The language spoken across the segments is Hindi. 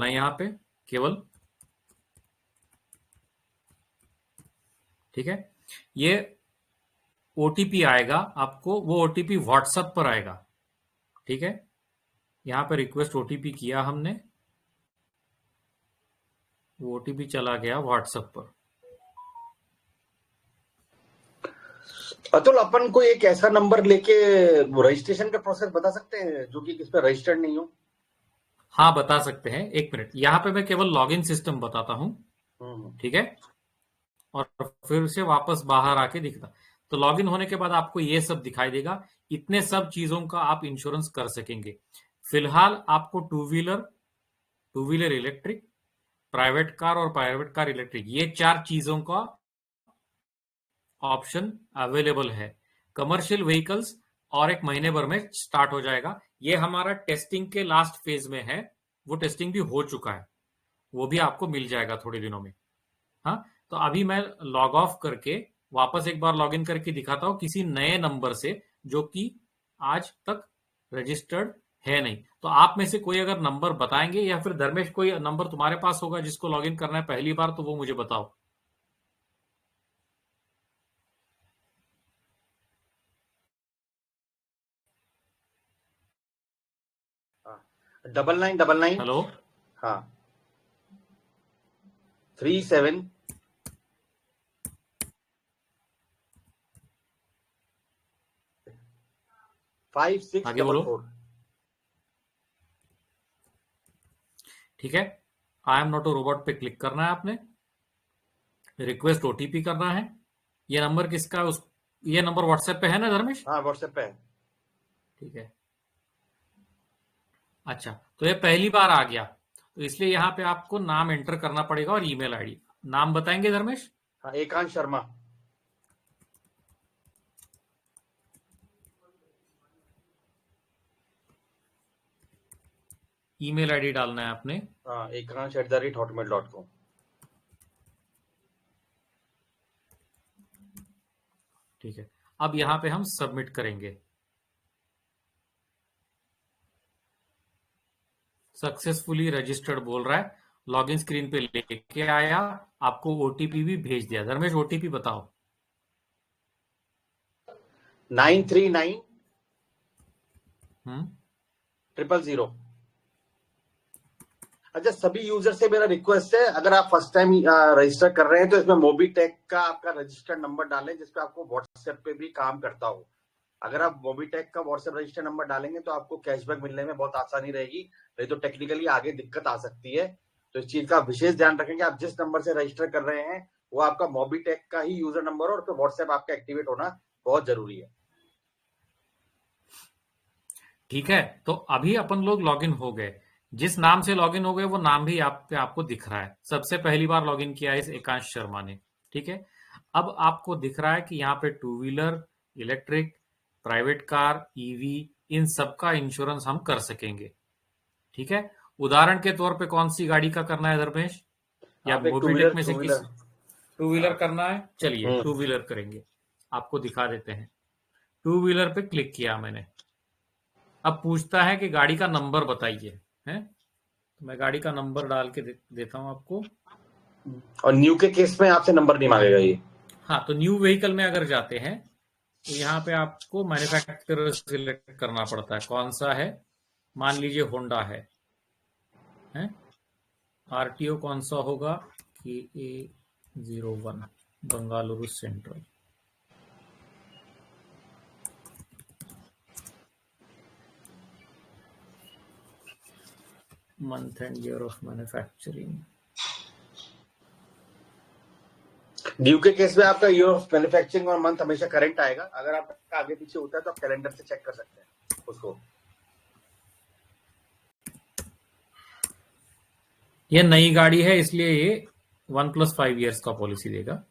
डालना है यहाँ पे केवल, ठीक है। ये ओटीपी आएगा आपको, वो ओटीपी व्हाट्सएप पर आएगा, ठीक है। यहाँ पे रिक्वेस्ट ओटीपी किया हमने, वो ओटीपी चला गया व्हाट्सएप पर। अतुल, अपन को एक ऐसा नंबर लेके रजिस्ट्रेशन का प्रोसेस बता सकते हैं जो कि किस पे रजिस्टर्ड नहीं हो? हाँ बता सकते हैं, एक मिनट। यहाँ पे मैं केवल लॉगिन सिस्टम बताता हूँ, ठीक है, और फिर से वापस बाहर आके दिखता। तो लॉगिन होने के बाद आपको ये सब दिखाई देगा, इतने सब चीजों का आप इंश्योरेंस कर सकेंगे। फिलहाल आपको to wheeler electric, private car और प्राइवेट कार इलेक्ट्रिक, ये 4 चीजों का ऑप्शन अवेलेबल है। कमर्शियल व्हीकल्स और 1 महीने भर में स्टार्ट हो जाएगा। ये हमारा टेस्टिंग के लास्ट फेज में है, वो टेस्टिंग भी हो चुका है, वो भी आपको मिल जाएगा थोड़े दिनों में। हाँ, तो अभी मैं लॉग ऑफ करके वापस एक बार लॉगिन करके दिखाता हूं किसी नए नंबर से जो कि आज तक रजिस्टर्ड है नहीं। तो आप में से कोई अगर नंबर बताएंगे, या फिर धर्मेश कोई नंबर तुम्हारे पास होगा जिसको लॉगिन करना है पहली बार, तो वो मुझे बताओ। डबल 9 हेलो, हाँ 37 5 आगे 6 बोलो। 4। ठीक है, I am not a robot पे क्लिक करना है आपने, रिक्वेस्ट ओटीपी करना है। ये नंबर किसका, उस ये नंबर व्हाट्सएप पे है ना धर्मेश? हाँ व्हाट्सएप पे है। ठीक है, अच्छा, तो ये पहली बार आ गया, तो इसलिए यहाँ पे आपको नाम एंटर करना पड़ेगा और ईमेल आईडी। नाम बताएंगे धर्मेश? हाँ, एकांश शर्मा। ईमेल आईडी डालना है आपने। हाँ, ekansh@hotmail.com। ठीक है, अब यहाँ पे हम सबमिट करेंगे। सक्सेसफुली रजिस्टर्ड बोल रहा है, लॉगिन स्क्रीन पे लेके आया, आपको ओटीपी भी भेज दिया। धर्मेश ओटीपी बताओ। 939 हम्म, 000। अच्छा, सभी यूजर से मेरा रिक्वेस्ट है, अगर आप फर्स्ट टाइम रजिस्टर कर रहे हैं तो इसमें मोबीटेक का आपका रजिस्टर्ड नंबर डालें जिसपे आपको व्हाट्सएप पे भी काम करता हो। अगर आप मोबीटेक का व्हाट्सएप रजिस्टर्ड नंबर डालेंगे तो आपको कैशबैक मिलने में बहुत आसानी रहेगी, नहीं तो टेक्निकली आगे दिक्कत आ सकती है। तो इस चीज का विशेष ध्यान रखेंगे। आप जिस नंबर से रजिस्टर कर रहे हैं वो आपका मोबीटेक का ही यूजर नंबर हो और तो व्हाट्सएप आपका एक्टिवेट होना बहुत जरूरी है। ठीक है, तो अभी अपन लोग लॉगिन हो गए। जिस नाम से लॉगिन हो गए वो नाम भी आपको दिख रहा है। सबसे पहली बार लॉगिन किया है इस एकांश शर्मा ने, ठीक है। अब आपको दिख रहा है कि यहाँ पे two wheeler, electric, private car, EV, इन सब का इंश्योरेंस हम कर सकेंगे, ठीक है। उदाहरण के तौर पे कौन सी गाड़ी का करना है धर्मेश, या आप एक मोबिटेक में से किस? टू व्हीलर हाँ। करना है, चलिए टू व्हीलर करेंगे, आपको दिखा देते हैं। टू व्हीलर पे क्लिक किया मैंने, अब पूछता है कि गाड़ी का नंबर बताइए, है, तो मैं गाड़ी का नंबर डाल के देता हूं आपको। और न्यू के केस में आपसे नंबर नहीं मांगेगा ये। हाँ, तो न्यू व्हीकल में अगर जाते हैं तो यहाँ पे आपको मैन्युफैक्चरर सिलेक्ट करना पड़ता है, कौन सा है। मान लीजिए होंडा है, आरटीओ कौन सा होगा, KA01 Bengaluru central. Month and year of manufacturing. ड्यू के केस में आपका ईयर ऑफ मैन्युफैक्चरिंग और मंथ हमेशा करंट आएगा। अगर आपका आगे पीछे होता है तो आप कैलेंडर से चेक कर सकते हैं उसको। ये नई गाड़ी है इसलिए ये 1+5 ईयर्स का पॉलिसी देगा।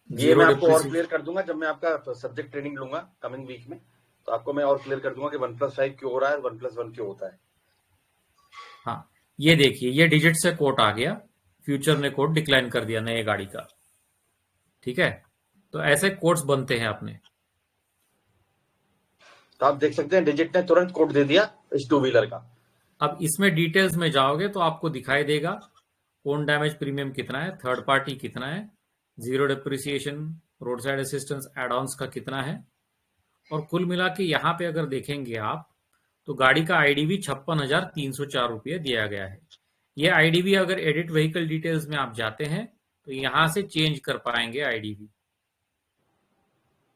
ये मैं आपको और क्लियर कर दूंगा जब मैं आपका सब्जेक्ट ट्रेनिंग लूंगा कमिंग वीक में, तो आपको मैं और क्लियर कर दूंगा कि 1+5 क्यों हो रहा है, 1+1 क्यों होता है। हाँ, ये देखिए, ये डिजिट से कोड आ गया, फ्यूचर ने कोड डिक्लाइन कर दिया नए गाड़ी का, ठीक है। तो ऐसे कोड्स बनते हैं अपने। तो आप देख सकते हैं डिजिट ने तुरंत कोड दे दिया इस टू व्हीलर का। अब इसमें डिटेल्स में जाओगे तो आपको दिखाई देगा ओन डैमेज प्रीमियम कितना है, थर्ड पार्टी कितना है, zero depreciation, roadside assistance add ons का कितना है, और कुल मिला के यहाँ पे अगर देखेंगे आप तो गाड़ी का आईडीवी 56,304 रुपये दिया गया है। ये आईडीवी अगर एडिट व्हीकल डिटेल्स में आप जाते हैं तो यहाँ से चेंज कर पाएंगे आईडीवी,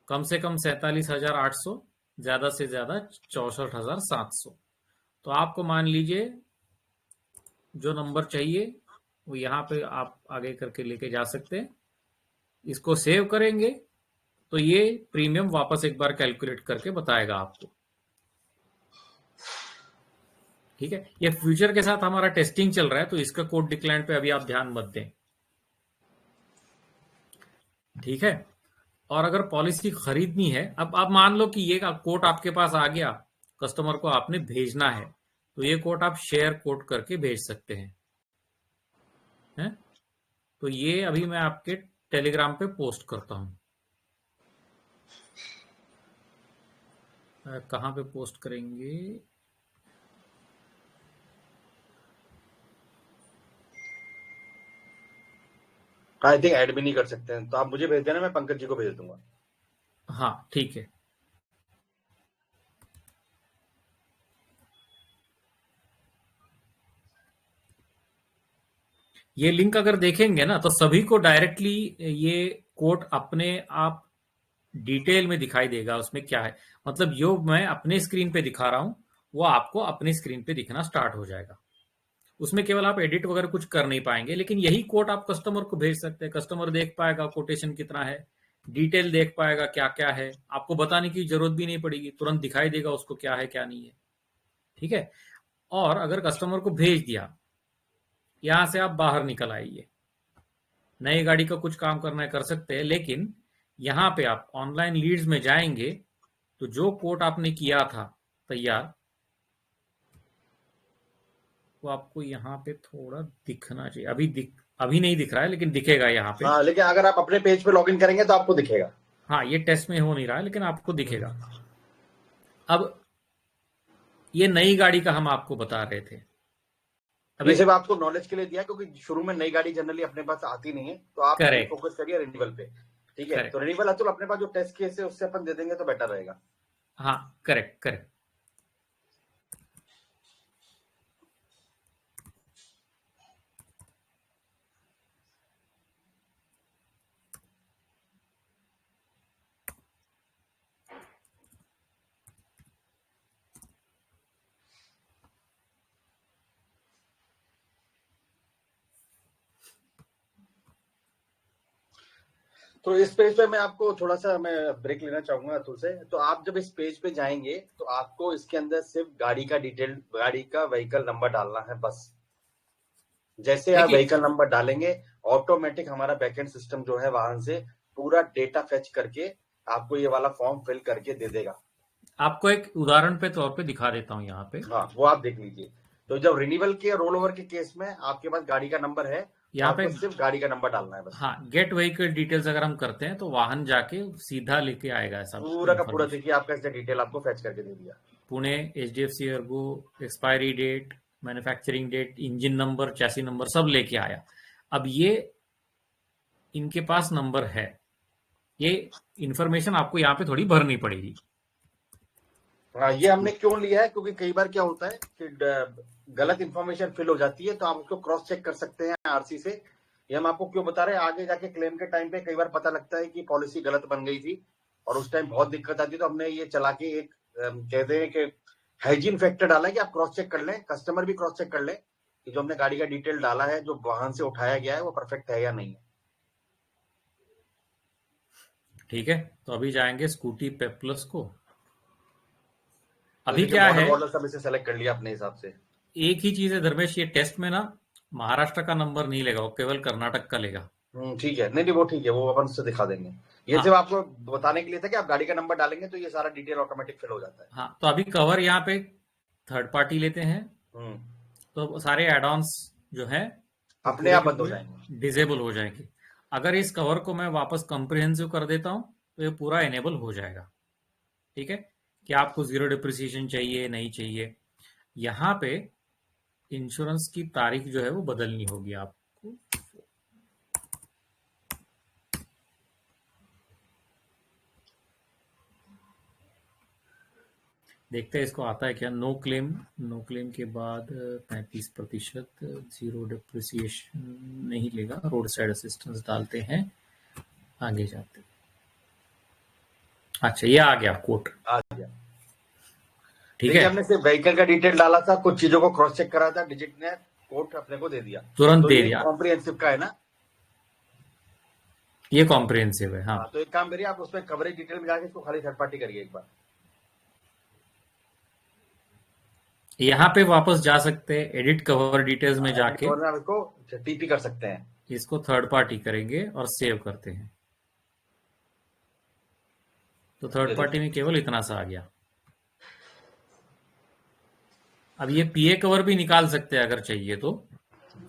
कम से कम 47,800, ज्यादा से ज्यादा 64,700। तो आपको मान लीजिए जो नंबर चाहिए वो यहाँ पे आप आगे करके लेके जा सकते हैं। इसको सेव करेंगे तो ये प्रीमियम वापस एक बार कैलकुलेट करके बताएगा आपको। ठीक है, ये फ्यूचर के साथ हमारा टेस्टिंग चल रहा है तो इसका कोड डिक्लाइन पे अभी आप ध्यान मत दें। ठीक है, और अगर पॉलिसी खरीदनी है, अब आप मान लो कि ये कोट आपके पास आ गया, कस्टमर को आपने भेजना है, तो ये कोट आप शेयर कोट करके भेज सकते हैं। तो ये अभी मैं आपके टेलीग्राम पे पोस्ट करता हूं। कहां पे पोस्ट करेंगे? आई थिंक ऐड भी नहीं कर सकते हैं, तो आप मुझे भेज देना, मैं पंकज जी को भेज दूंगा। हाँ ठीक है, ये लिंक अगर देखेंगे ना तो सभी को डायरेक्टली ये कोट अपने आप डिटेल में दिखाई देगा। उसमें क्या है, मतलब जो मैं अपने स्क्रीन पे दिखा रहा हूं वो आपको अपने स्क्रीन पे दिखना स्टार्ट हो जाएगा। उसमें केवल आप एडिट वगैरह कुछ कर नहीं पाएंगे, लेकिन यही कोट आप कस्टमर को भेज सकते हैं। कस्टमर देख पाएगा कोटेशन कितना है, डिटेल देख पाएगा क्या क्या है, आपको बताने की जरूरत भी नहीं पड़ेगी, तुरंत दिखाई देगा उसको क्या है क्या नहीं है। ठीक है, और अगर कस्टमर को भेज दिया, यहां से आप बाहर निकल आइए, नई गाड़ी का कुछ काम करना है कर सकते हैं, लेकिन यहां पे आप ऑनलाइन लीड्स में जाएंगे तो जो कोट आपने किया था तैयार, वो आपको यहाँ पे थोड़ा दिखना चाहिए। अभी नहीं दिख रहा है लेकिन दिखेगा यहाँ पे। हाँ, लेकिन अगर आप अपने पेज पे लॉगिन करेंगे तो आपको दिखेगा। हाँ, ये टेस्ट में हो नहीं रहा है लेकिन आपको दिखेगा। अब ये नई गाड़ी का हम आपको बता रहे थे। ये सिर्फ आपको नॉलेज के लिए दिया, क्योंकि शुरू में नई गाड़ी जनरली अपने पास आती नहीं है, तो आप फोकस करिए रिन्यूअल पे। ठीक है, तो रिन्यूअल अतुल अपने पास जो टेस्ट केस है उससे अपन दे देंगे तो बेटर रहेगा। हाँ करेक्ट। तो इस पेज पे मैं आपको थोड़ा सा मैं ब्रेक लेना चाहूंगा अतुल से। तो आप जब इस पेज पे जाएंगे तो आपको इसके अंदर सिर्फ गाड़ी का डिटेल, गाड़ी का व्हीकल नंबर डालना है बस। जैसे आप व्हीकल नंबर डालेंगे, ऑटोमेटिक हमारा बैकएंड सिस्टम जो है वाहन से पूरा डेटा फेच करके आपको ये वाला फॉर्म फिल करके दे देगा। आपको एक उदाहरण पे तौर पे दिखा देता हूँ यहाँ पे। हाँ, वो आप देख लीजिए। तो जब रिन्यूअल के रोल ओवर के केस में आपके पास गाड़ी का नंबर है, यहाँ पे सिर्फ गाड़ी का नंबर डालना है बस। हाँ, गेट व्हीकल डिटेल्स अगर हम करते हैं तो वाहन जाके सीधा लेके आएगा ऐसा पूरा का पूरा। देखिए आपका इसने डिटेल आपको फेच करके दे दिया। Pune, HDFC Ergo, expiry date, manufacturing date, engine number, chassis number सब लेके आया। अब ये इनके पास नंबर है, ये इंफॉर्मेशन आपको यहाँ पे थोड़ी भरनी पड़ेगी। हाँ, ये हमने क्यों लिया है, क्योंकि कई बार क्या होता है कि गलत इंफॉर्मेशन फिल हो जाती है, तो आप उसको क्रॉस चेक कर सकते हैं आरसी से। ये हम आपको क्यों बता रहे हैं, आगे जाके क्लेम के टाइम पे कई बार पता लगता है कि पॉलिसी गलत बन गई थी और उस टाइम बहुत दिक्कत आती है। तो हमने ये चला के एक कहते हैं कि हाइजीन फैक्टर डाला है कि आप क्रॉस चेक कर लें, कस्टमर भी क्रॉस चेक कर ले कि जो हमने गाड़ी का डिटेल डाला है, जो वाहन से उठाया गया है, वो परफेक्ट है या नहीं है। ठीक है, तो अभी जाएंगे स्कूटी पेप्लस को। अभी क्या है, मॉडल सब इसे सेलेक्ट कर लिया अपने हिसाब से। एक ही चीज है धर्मेश, ये टेस्ट में ना महाराष्ट्र का नंबर नहीं लेगा, वो केवल कर्नाटक का लेगा। ठीक है, नहीं वो ठीक है, वो अपन उससे दिखा देंगे। ये सिर्फ आपको बताने के लिए था कि आप गाड़ी का नंबर डालेंगे तो ये सारा डिटेल ऑटोमेटिक फिल हो जाता है। हाँ, तो अभी कवर यहाँ पे थर्ड पार्टी लेते हैं तो सारे एड ऑन्स जो है अपने आप बंद हो जाएंगे, डिसेबल हो जाएंगे। अगर इस कवर को मैं वापस कंप्रिहेंसिव कर देता हूं तो ये पूरा एनेबल हो जाएगा। ठीक है, कि आपको जीरो डिप्रिसिएशन चाहिए नहीं चाहिए। यहाँ पे इंश्योरेंस की तारीख जो है वो बदलनी होगी आपको। देखते हैं इसको आता है क्या। नो क्लेम के बाद 35% जीरो डिप्रिसिएशन नहीं लेगा। रोड साइड असिस्टेंस डालते हैं, आगे जाते हैं। अच्छा, ये आ गया कोट, आ गया। ठीक देखिए है। हमने सिर्फ व्हीकल का डिटेल डाला था, कुछ चीजों को क्रॉस चेक करा था, डिजिट ने कोट अपने को दे दिया, तुरंत तो दे ये दिया। कॉम्प्रिहेंसिव का है ना। ये कॉम्प्रिहेंसिव है, हाँ। तो एक काम करिए, आप उसमें कवरेज डिटेल में जाके इसको खाली थर्ड पार्टी करिए एक बार। यहाँ पे वापस जा सकते हैं, एडिट कवर डिटेल्स में जाके आप इसको टीपी कर सकते हैं। इसको थर्ड पार्टी करेंगे और सेव करते हैं। तो थर्ड पार्टी में केवल इतना सा आ गया। अब ये पीए कवर भी निकाल सकते हैं अगर चाहिए तो,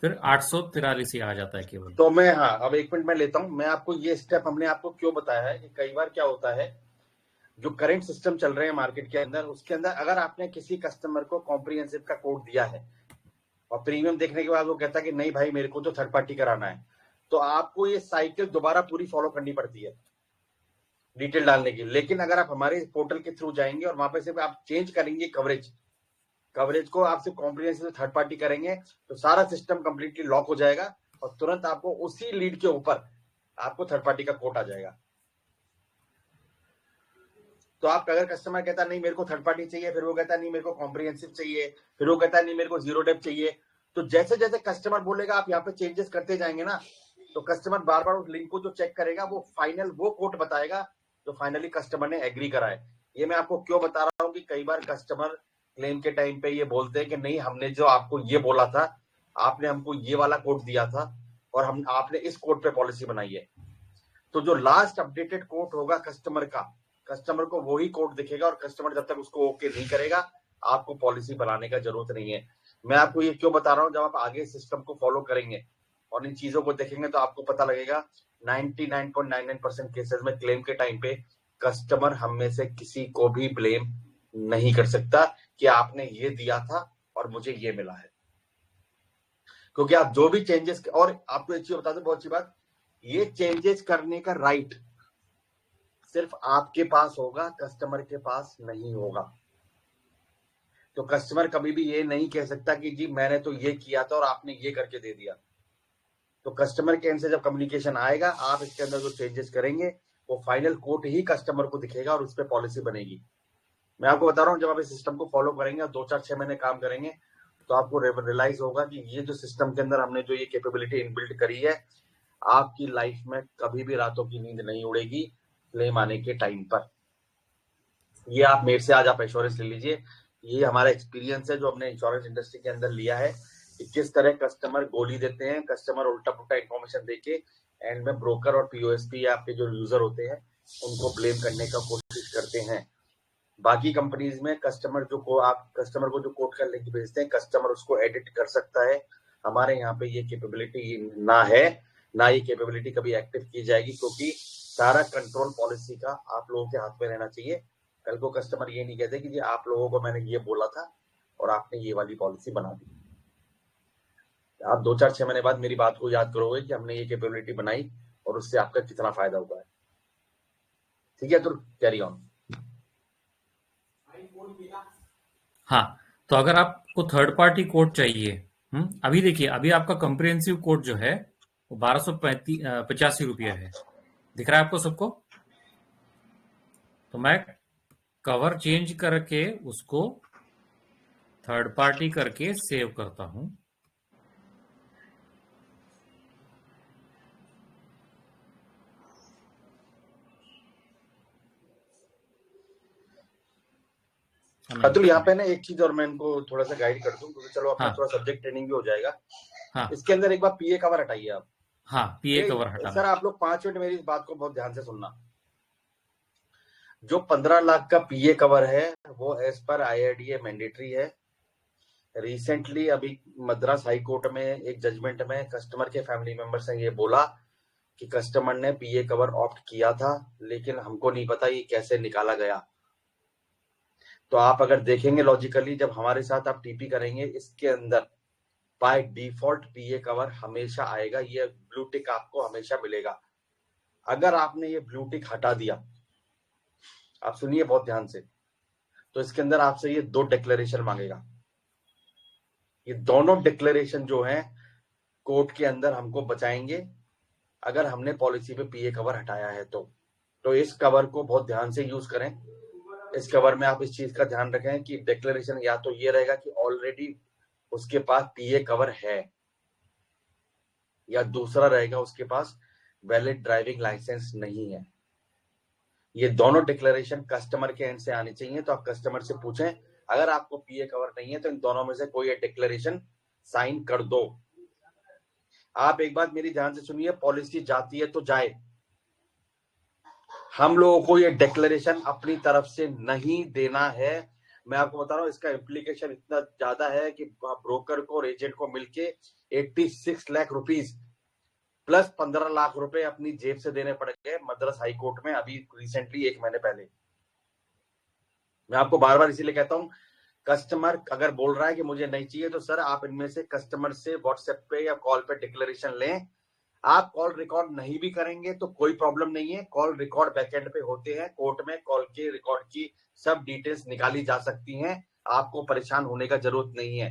फिर 843 ही आ जाता है केवल। तो मैं, हाँ, अब एक मिनट में लेता हूं। मैं आपको ये स्टेप हमने आपको क्यों बताया है कि कई बार क्या होता है, जो करंट सिस्टम चल रहे हैं मार्केट के अंदर, उसके अंदर अगर आपने किसी कस्टमर को कॉम्प्रिहेंसिव का कोड दिया है और प्रीमियम देखने के बाद वो कहता है कि नहीं भाई मेरे को तो थर्ड पार्टी कराना है, तो आपको ये साइकिल दोबारा पूरी फॉलो करनी पड़ती है डिटेल डालने की। लेकिन अगर आप हमारे पोर्टल के थ्रू जाएंगे और वहां पे सिर्फ आप चेंज करेंगे कवरेज को, आप सिर्फ कॉम्प्रिहेंसिव थर्ड पार्टी करेंगे, तो सारा सिस्टम कंप्लीटली लॉक हो जाएगा और तुरंत आपको उसी लीड के ऊपर आपको थर्ड पार्टी का कोट आ जाएगा। तो आप अगर कस्टमर कहता नहीं मेरे को थर्ड पार्टी चाहिए, फिर वो कहता नहीं मेरे को कॉम्प्रिहेंसिव चाहिए, फिर वो कहता नहीं मेरे को जीरो डेप चाहिए, तो जैसे जैसे कस्टमर बोलेगा आप यहाँ पे चेंजेस करते जाएंगे ना, तो कस्टमर बार बार उस लिंक को जो चेक करेगा वो फाइनल वो कोट बताएगा जो फाइनली कस्टमर ने एग्री करा है। ये मैं आपको क्यों बता रहा हूँ कि कई बार कस्टमर क्लेम के टाइम पे ये बोलते हैं कि नहीं हमने जो आपको ये बोला था, आपने हमको ये वाला कोड दिया था और हम आपने इस कोड पे पॉलिसी बनाई है। तो जो लास्ट अपडेटेड कोड होगा कस्टमर का, कस्टमर को वही कोड दिखेगा और कस्टमर जब तक उसको ओके नहीं करेगा आपको पॉलिसी बनाने का जरूरत नहीं है। मैं आपको ये क्यों बता रहा हूँ, जब आप आगे सिस्टम को फॉलो करेंगे और इन चीजों को देखेंगे तो आपको पता लगेगा 99.99% केसेस में क्लेम के टाइम पे कस्टमर हम में से किसी को भी ब्लेम नहीं कर सकता कि आपने ये दिया था और मुझे ये मिला है, क्योंकि आप जो भी चेंजेस, और आपको एक चीज बता दूं बहुत अच्छी बात, ये चेंजेस करने का राइट सिर्फ आपके पास होगा, कस्टमर के पास नहीं होगा। तो कस्टमर कभी भी ये नहीं कह सकता कि जी मैंने तो ये किया था और आपने ये करके दे दिया। तो कस्टमर के एंड से जब कम्युनिकेशन आएगा, आप इसके अंदर जो चेंजेस करेंगे वो फाइनल कोड ही कस्टमर को दिखेगा और उस पर पॉलिसी बनेगी। मैं आपको बता रहा हूँ, जब आप इस सिस्टम को फॉलो करेंगे और 2-4-6 महीने काम करेंगे तो आपको रियलाइज होगा कि ये जो सिस्टम के अंदर हमने जो ये कैपेबिलिटी इनबिल्ट करी है, आपकी लाइफ में कभी भी रातों की नींद नहीं उड़ेगी क्लेम आने के टाइम पर। ये आप मेरे से आज आप एश्योरेंस ले लीजिए, ये हमारा एक्सपीरियंस है जो हमने इंश्योरेंस इंडस्ट्री के अंदर लिया है कि किस तरह कस्टमर गोली देते हैं, कस्टमर उल्टा पुल्टा इन्फॉर्मेशन देके एंड में ब्रोकर और पीओएसपी या आपके जो यूजर होते हैं उनको ब्लेम करने का कोशिश करते हैं। बाकी कंपनीज में कस्टमर को जो कोड कर लेके भेजते हैं, कस्टमर उसको एडिट कर सकता है। हमारे यहाँ पे ये कैपेबिलिटी ना है, ना ये कैपेबिलिटी कभी एक्टिव की जाएगी, क्योंकि सारा कंट्रोल पॉलिसी का आप लोगों के हाथ में रहना चाहिए। कल को कस्टमर ये नहीं कहते कि जी आप लोगों को मैंने ये बोला था और आपने ये वाली पॉलिसी बना दी। आप 2-4-6 महीने बाद मेरी बात को याद करोगे कि हमने ये कैपेबिलिटी बनाई और उससे आपका कितना फायदा हुआ है। ठीक है, तो कैरी ऑन। हाँ, तो अगर आपको थर्ड पार्टी कोड चाहिए, अभी देखिए, अभी आपका कंप्रिहेंसिव कोड जो है वो 1285 रुपया है, दिख रहा है आपको सबको। तो मैं कवर चेंज करके उसको थर्ड पार्टी करके सेव करता हूं। अतुल, यहाँ पे ना एक चीज और मैं इनको थोड़ा सा गाइड कर दूं, क्योंकि चलो अपना थोड़ा सब्जेक्ट ट्रेनिंग भी हो जाएगा। हाँ, इसके अंदर एक बार पीए कवर हटाइए आप। हाँ, पीए कवर हटाना। सर आप लोग 5 मिनट मेरी इस बात को बहुत ध्यान से सुनना। जो 15 लाख का पीए कवर है वो एज पर IRDA मैंडेटरी है। रिसेंटली अभी मद्रास हाई कोर्ट में एक जजमेंट में कस्टमर के फैमिली मेंबर्स ने ये बोला कि कस्टमर ने पीए कवर ऑप्ट किया था, लेकिन हमको नहीं पता ये कैसे निकाला गया। तो आप अगर देखेंगे लॉजिकली, जब हमारे साथ आप टीपी करेंगे, इसके अंदर बाय डिफॉल्ट पीए कवर हमेशा आएगा, ये ब्लू टिक आपको हमेशा मिलेगा। अगर आपने ये ब्लू टिक हटा दिया, आप सुनिए बहुत ध्यान से, तो इसके अंदर आपसे ये 2 डिक्लेरेशन मांगेगा। ये दोनों डिक्लेरेशन जो है कोर्ट के अंदर हमको बचाएंगे अगर हमने पॉलिसी पे पीए कवर हटाया है तो इस कवर को बहुत ध्यान से यूज करें। इस कवर में आप इस चीज का ध्यान रखें कि डिक्लेरेशन या तो ये रहेगा कि ऑलरेडी उसके पास पीए कवर है, या दूसरा रहेगा उसके पास वैलिड ड्राइविंग लाइसेंस नहीं है। ये दोनों डिक्लेरेशन कस्टमर के एंड से आनी चाहिए। तो आप कस्टमर से पूछें, अगर आपको पीए कवर नहीं है तो इन दोनों में से कोई एक डिक्लेरेशन साइन कर दो। आप एक बात मेरी ध्यान से सुनिए, पॉलिसी जाती है तो जाए, हम लोगों को ये डिक्लेरेशन अपनी तरफ से नहीं देना है। मैं आपको बता रहा हूँ, इसका इम्प्लीकेशन इतना ज्यादा है कि ब्रोकर को और एजेंट को मिलके 86 लाख रुपीस प्लस 15 लाख रुपए अपनी जेब से देने पड़ गए मद्रास हाई कोर्ट में अभी रिसेंटली 1 महीने पहले। मैं आपको बार बार इसीलिए कहता हूँ, कस्टमर अगर बोल रहा है कि मुझे नहीं चाहिए तो सर आप इनमें से कस्टमर से व्हाट्सएप पे या कॉल पे डिक्लेरेशन लें। आप कॉल रिकॉर्ड नहीं भी करेंगे तो कोई प्रॉब्लम नहीं है, कॉल रिकॉर्ड बैकएंड पे होते हैं कोर्ट में, कॉल के रिकॉर्ड की सब डिटेल्स निकाली जा सकती हैं, आपको परेशान होने का जरूरत नहीं है।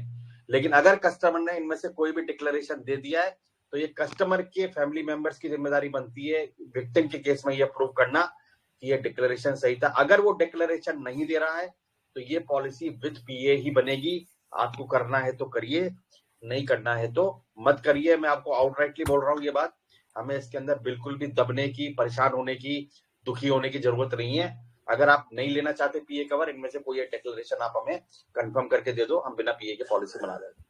लेकिन अगर कस्टमर ने इनमें से कोई भी डिक्लेरेशन दे दिया है तो ये कस्टमर के फैमिली मेंबर्स की जिम्मेदारी बनती है विक्टिम के केस में ये प्रूव करना कि ये डिक्लेरेशन सही था। अगर वो डिक्लेरेशन नहीं दे रहा है तो ये पॉलिसी विद पीए ही बनेगी। आपको करना है तो करिए, नहीं करना है तो मत करिए। मैं आपको आउटराइटली बोल रहा हूँ ये बात, हमें इसके अंदर बिल्कुल भी दबने की, परेशान होने की, दुखी होने की जरूरत नहीं है। अगर आप नहीं लेना चाहते पीए कवर, इनमें से कोई डिक्लेरेशन आप हमें कंफर्म करके दे दो, हम बिना पीए के पॉलिसी बना देंगे।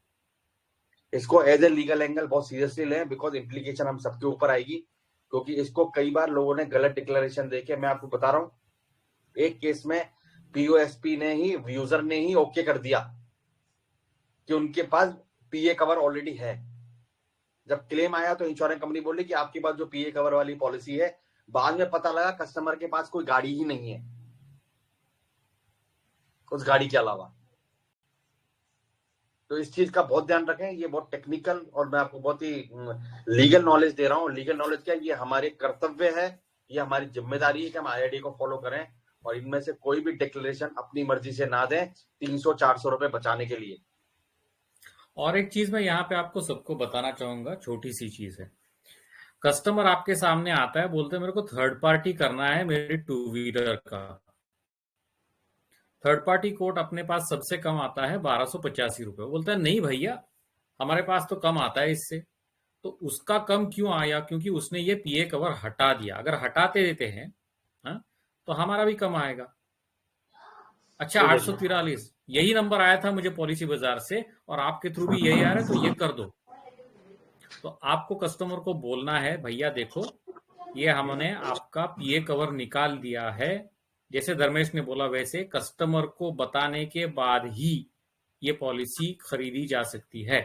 इसको एज ए लीगल एंगल बहुत सीरियसली लें, बिकॉज इम्प्लीकेशन हम सबके ऊपर आएगी, क्योंकि इसको कई बार लोगों ने गलत डिक्लेरेशन देके, मैं आपको बता रहा हूँ, एक केस में पीओएसपी ने ही, यूजर ने ही ओके कर दिया कि उनके पास पीए कवर ऑलरेडी है। जब क्लेम आया तो इंश्योरेंस कंपनी बोली कि आपके पास जो पीए कवर वाली पॉलिसी है, बाद में पता लगा कस्टमर के पास कोई गाड़ी ही नहीं है उस गाड़ी के अलावा। तो इस चीज का बहुत ध्यान रखें, ये बहुत टेक्निकल और मैं आपको बहुत ही लीगल नॉलेज दे रहा हूँ। लीगल नॉलेज क्या, ये हमारे कर्तव्य है, ये हमारी जिम्मेदारी है कि हम आईआईडी को फॉलो करें और इनमें से कोई भी डिक्लेरेशन अपनी मर्जी से ना दें 300-400 रुपए बचाने के लिए। और एक चीज मैं यहाँ पे आपको सबको बताना चाहूंगा, छोटी सी चीज है। कस्टमर आपके सामने आता है, बोलते हैं मेरे को थर्ड पार्टी करना है मेरी 2 व्हीलर का। थर्ड पार्टी कोट अपने पास सबसे कम आता है 1285 रुपए। बोलता है नहीं भैया, हमारे पास तो कम आता है इससे। तो उसका कम क्यों आया? क्योंकि उसने ये पीए कवर हटा दिया। अगर हटाते देते हैं हा? तो हमारा भी कम आएगा। अच्छा, 843 यही नंबर आया था मुझे पॉलिसी बाजार से और आपके थ्रू भी यही आ रहा है, तो ये कर दो। तो आपको कस्टमर को बोलना है, भैया देखो ये हमने आपका पीए कवर निकाल दिया है। जैसे धर्मेश ने बोला वैसे कस्टमर को बताने के बाद ही ये पॉलिसी खरीदी जा सकती है,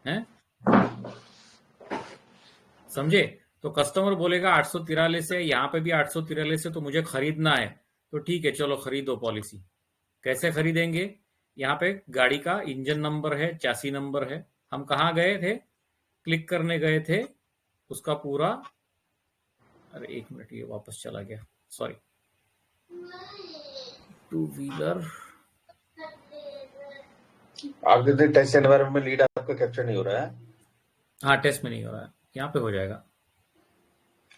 हैं? समझे? तो कस्टमर बोलेगा 843 है, यहाँ पे भी 843 है, तो मुझे खरीदना है। तो ठीक है, चलो खरीदो पॉलिसी। कैसे खरीदेंगे? यहाँ पे गाड़ी का इंजन नंबर है, चैसी नंबर है। हम कहाँ गए थे? क्लिक करने गए थे उसका पूरा। अरे 1 मिनट, ये वापस चला गया, सॉरी। 2 व्हीलर आप कहते हैं टेस्ट एनवायरनमेंट में लीड आपका कैप्चर नहीं हो रहा है। हाँ, टेस्ट में नहीं हो रहा है, यहाँ पे हो जाएगा।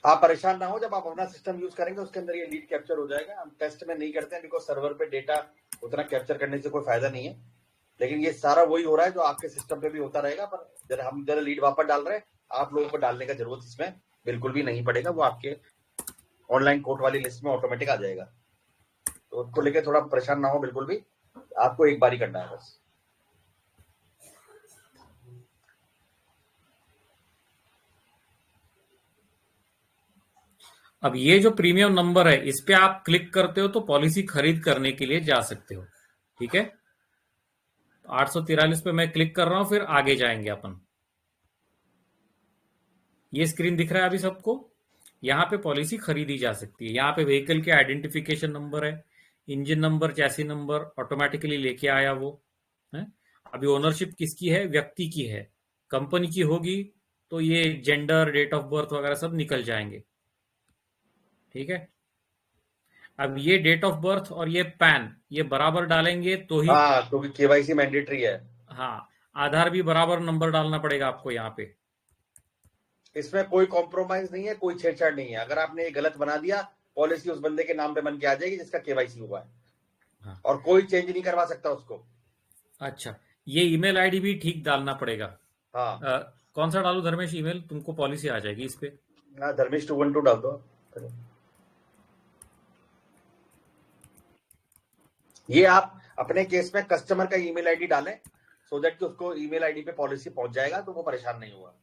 आप परेशान ना हो, जब आप अपना सिस्टम यूज करेंगे उसके अंदर ये लीड कैप्चर हो जाएगा। हम टेस्ट में नहीं करते हैं बिकॉज सर्वर पे डेटा उतना कैप्चर करने से कोई फायदा नहीं है, लेकिन ये सारा वही हो रहा है जो आपके सिस्टम पे भी होता रहेगा। पर जरा हम जरा लीड वापस डाल रहे हैं, आप लोगों को डालने का जरूरत इसमें बिल्कुल भी नहीं पड़ेगा, वो आपके ऑनलाइन कोर्ट वाली लिस्ट में ऑटोमेटिक आ जाएगा। तो उसको लेकर थोड़ा परेशान ना हो बिल्कुल भी, आपको एक बार ही करना है बस। अब ये जो प्रीमियम नंबर है, इस पे आप क्लिक करते हो तो पॉलिसी खरीद करने के लिए जा सकते हो। ठीक है, 843 पे मैं क्लिक कर रहा हूं, फिर आगे जाएंगे अपन। ये स्क्रीन दिख रहा है अभी सबको? यहाँ पे पॉलिसी खरीदी जा सकती है। यहाँ पे व्हीकल के आइडेंटिफिकेशन नंबर है, engine number, chassis number automatically लेके आया वो है। अभी ओनरशिप किसकी है? व्यक्ति की है। कंपनी की होगी तो ये जेंडर, डेट ऑफ बर्थ वगैरह सब निकल जाएंगे। ठीक है। अब ये डेट ऑफ बर्थ और ये पैन ये बराबर डालेंगे तो ही। हाँ, क्योंकि केवाईसी मैंडेटरी है। हाँ, आधार भी बराबर नंबर डालना पड़ेगा आपको यहाँ पे। इसमें कोई कॉम्प्रोमाइज नहीं है, कोई छेड़छाड़ नहीं है। अगर आपने ये गलत बना दिया, पॉलिसी उस बंदे के नाम पे बन के आ जाएगी जिसका केवाईसी हुआ है। हाँ। और कोई चेंज नहीं करवा सकता उसको। अच्छा, ये ईमेल आईडी भी ठीक डालना पड़ेगा। हाँ। कौन सा डालू धर्मेश ईमेल? तुमको पॉलिसी आ जाएगी इस पे। धर्मेश 212 डाल दो। ये आप अपने केस में कस्टमर का ईमेल आईडी डालें, सो दैट कि उसको ईमेल आईडी पे पॉलिसी पहुंच जाएगा, तो वो परेशान नहीं होगा।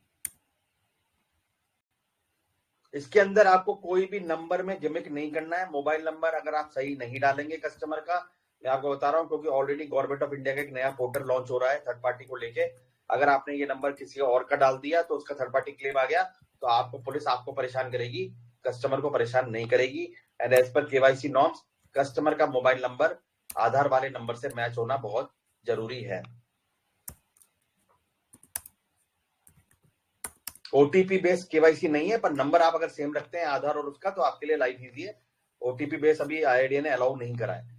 इसके अंदर आपको कोई भी नंबर में गिमिक नहीं करना है। मोबाइल नंबर अगर आप सही नहीं डालेंगे कस्टमर का, मैं आपको बता रहा हूं, क्योंकि ऑलरेडी गवर्नमेंट ऑफ इंडिया का एक नया पोर्टल लॉन्च हो रहा है थर्ड पार्टी को लेके। अगर आपने ये नंबर किसी और का डाल दिया तो उसका थर्ड पार्टी क्लेम आ गया, तो आपको पुलिस आपको परेशान करेगी, कस्टमर को परेशान नहीं करेगी। And as per KYC norms, customer का मोबाइल नंबर आधार वाले नंबर से मैच होना बहुत जरूरी है। ओटीपी बेस्ड केवाईसी नहीं है, पर नंबर आप अगर सेम रखते हैं आधार और उसका, तो आपके लिए लाइफ इजी है। ओटीपी बेस्ड अभी आईआईडीए ने अलाउ नहीं करा है।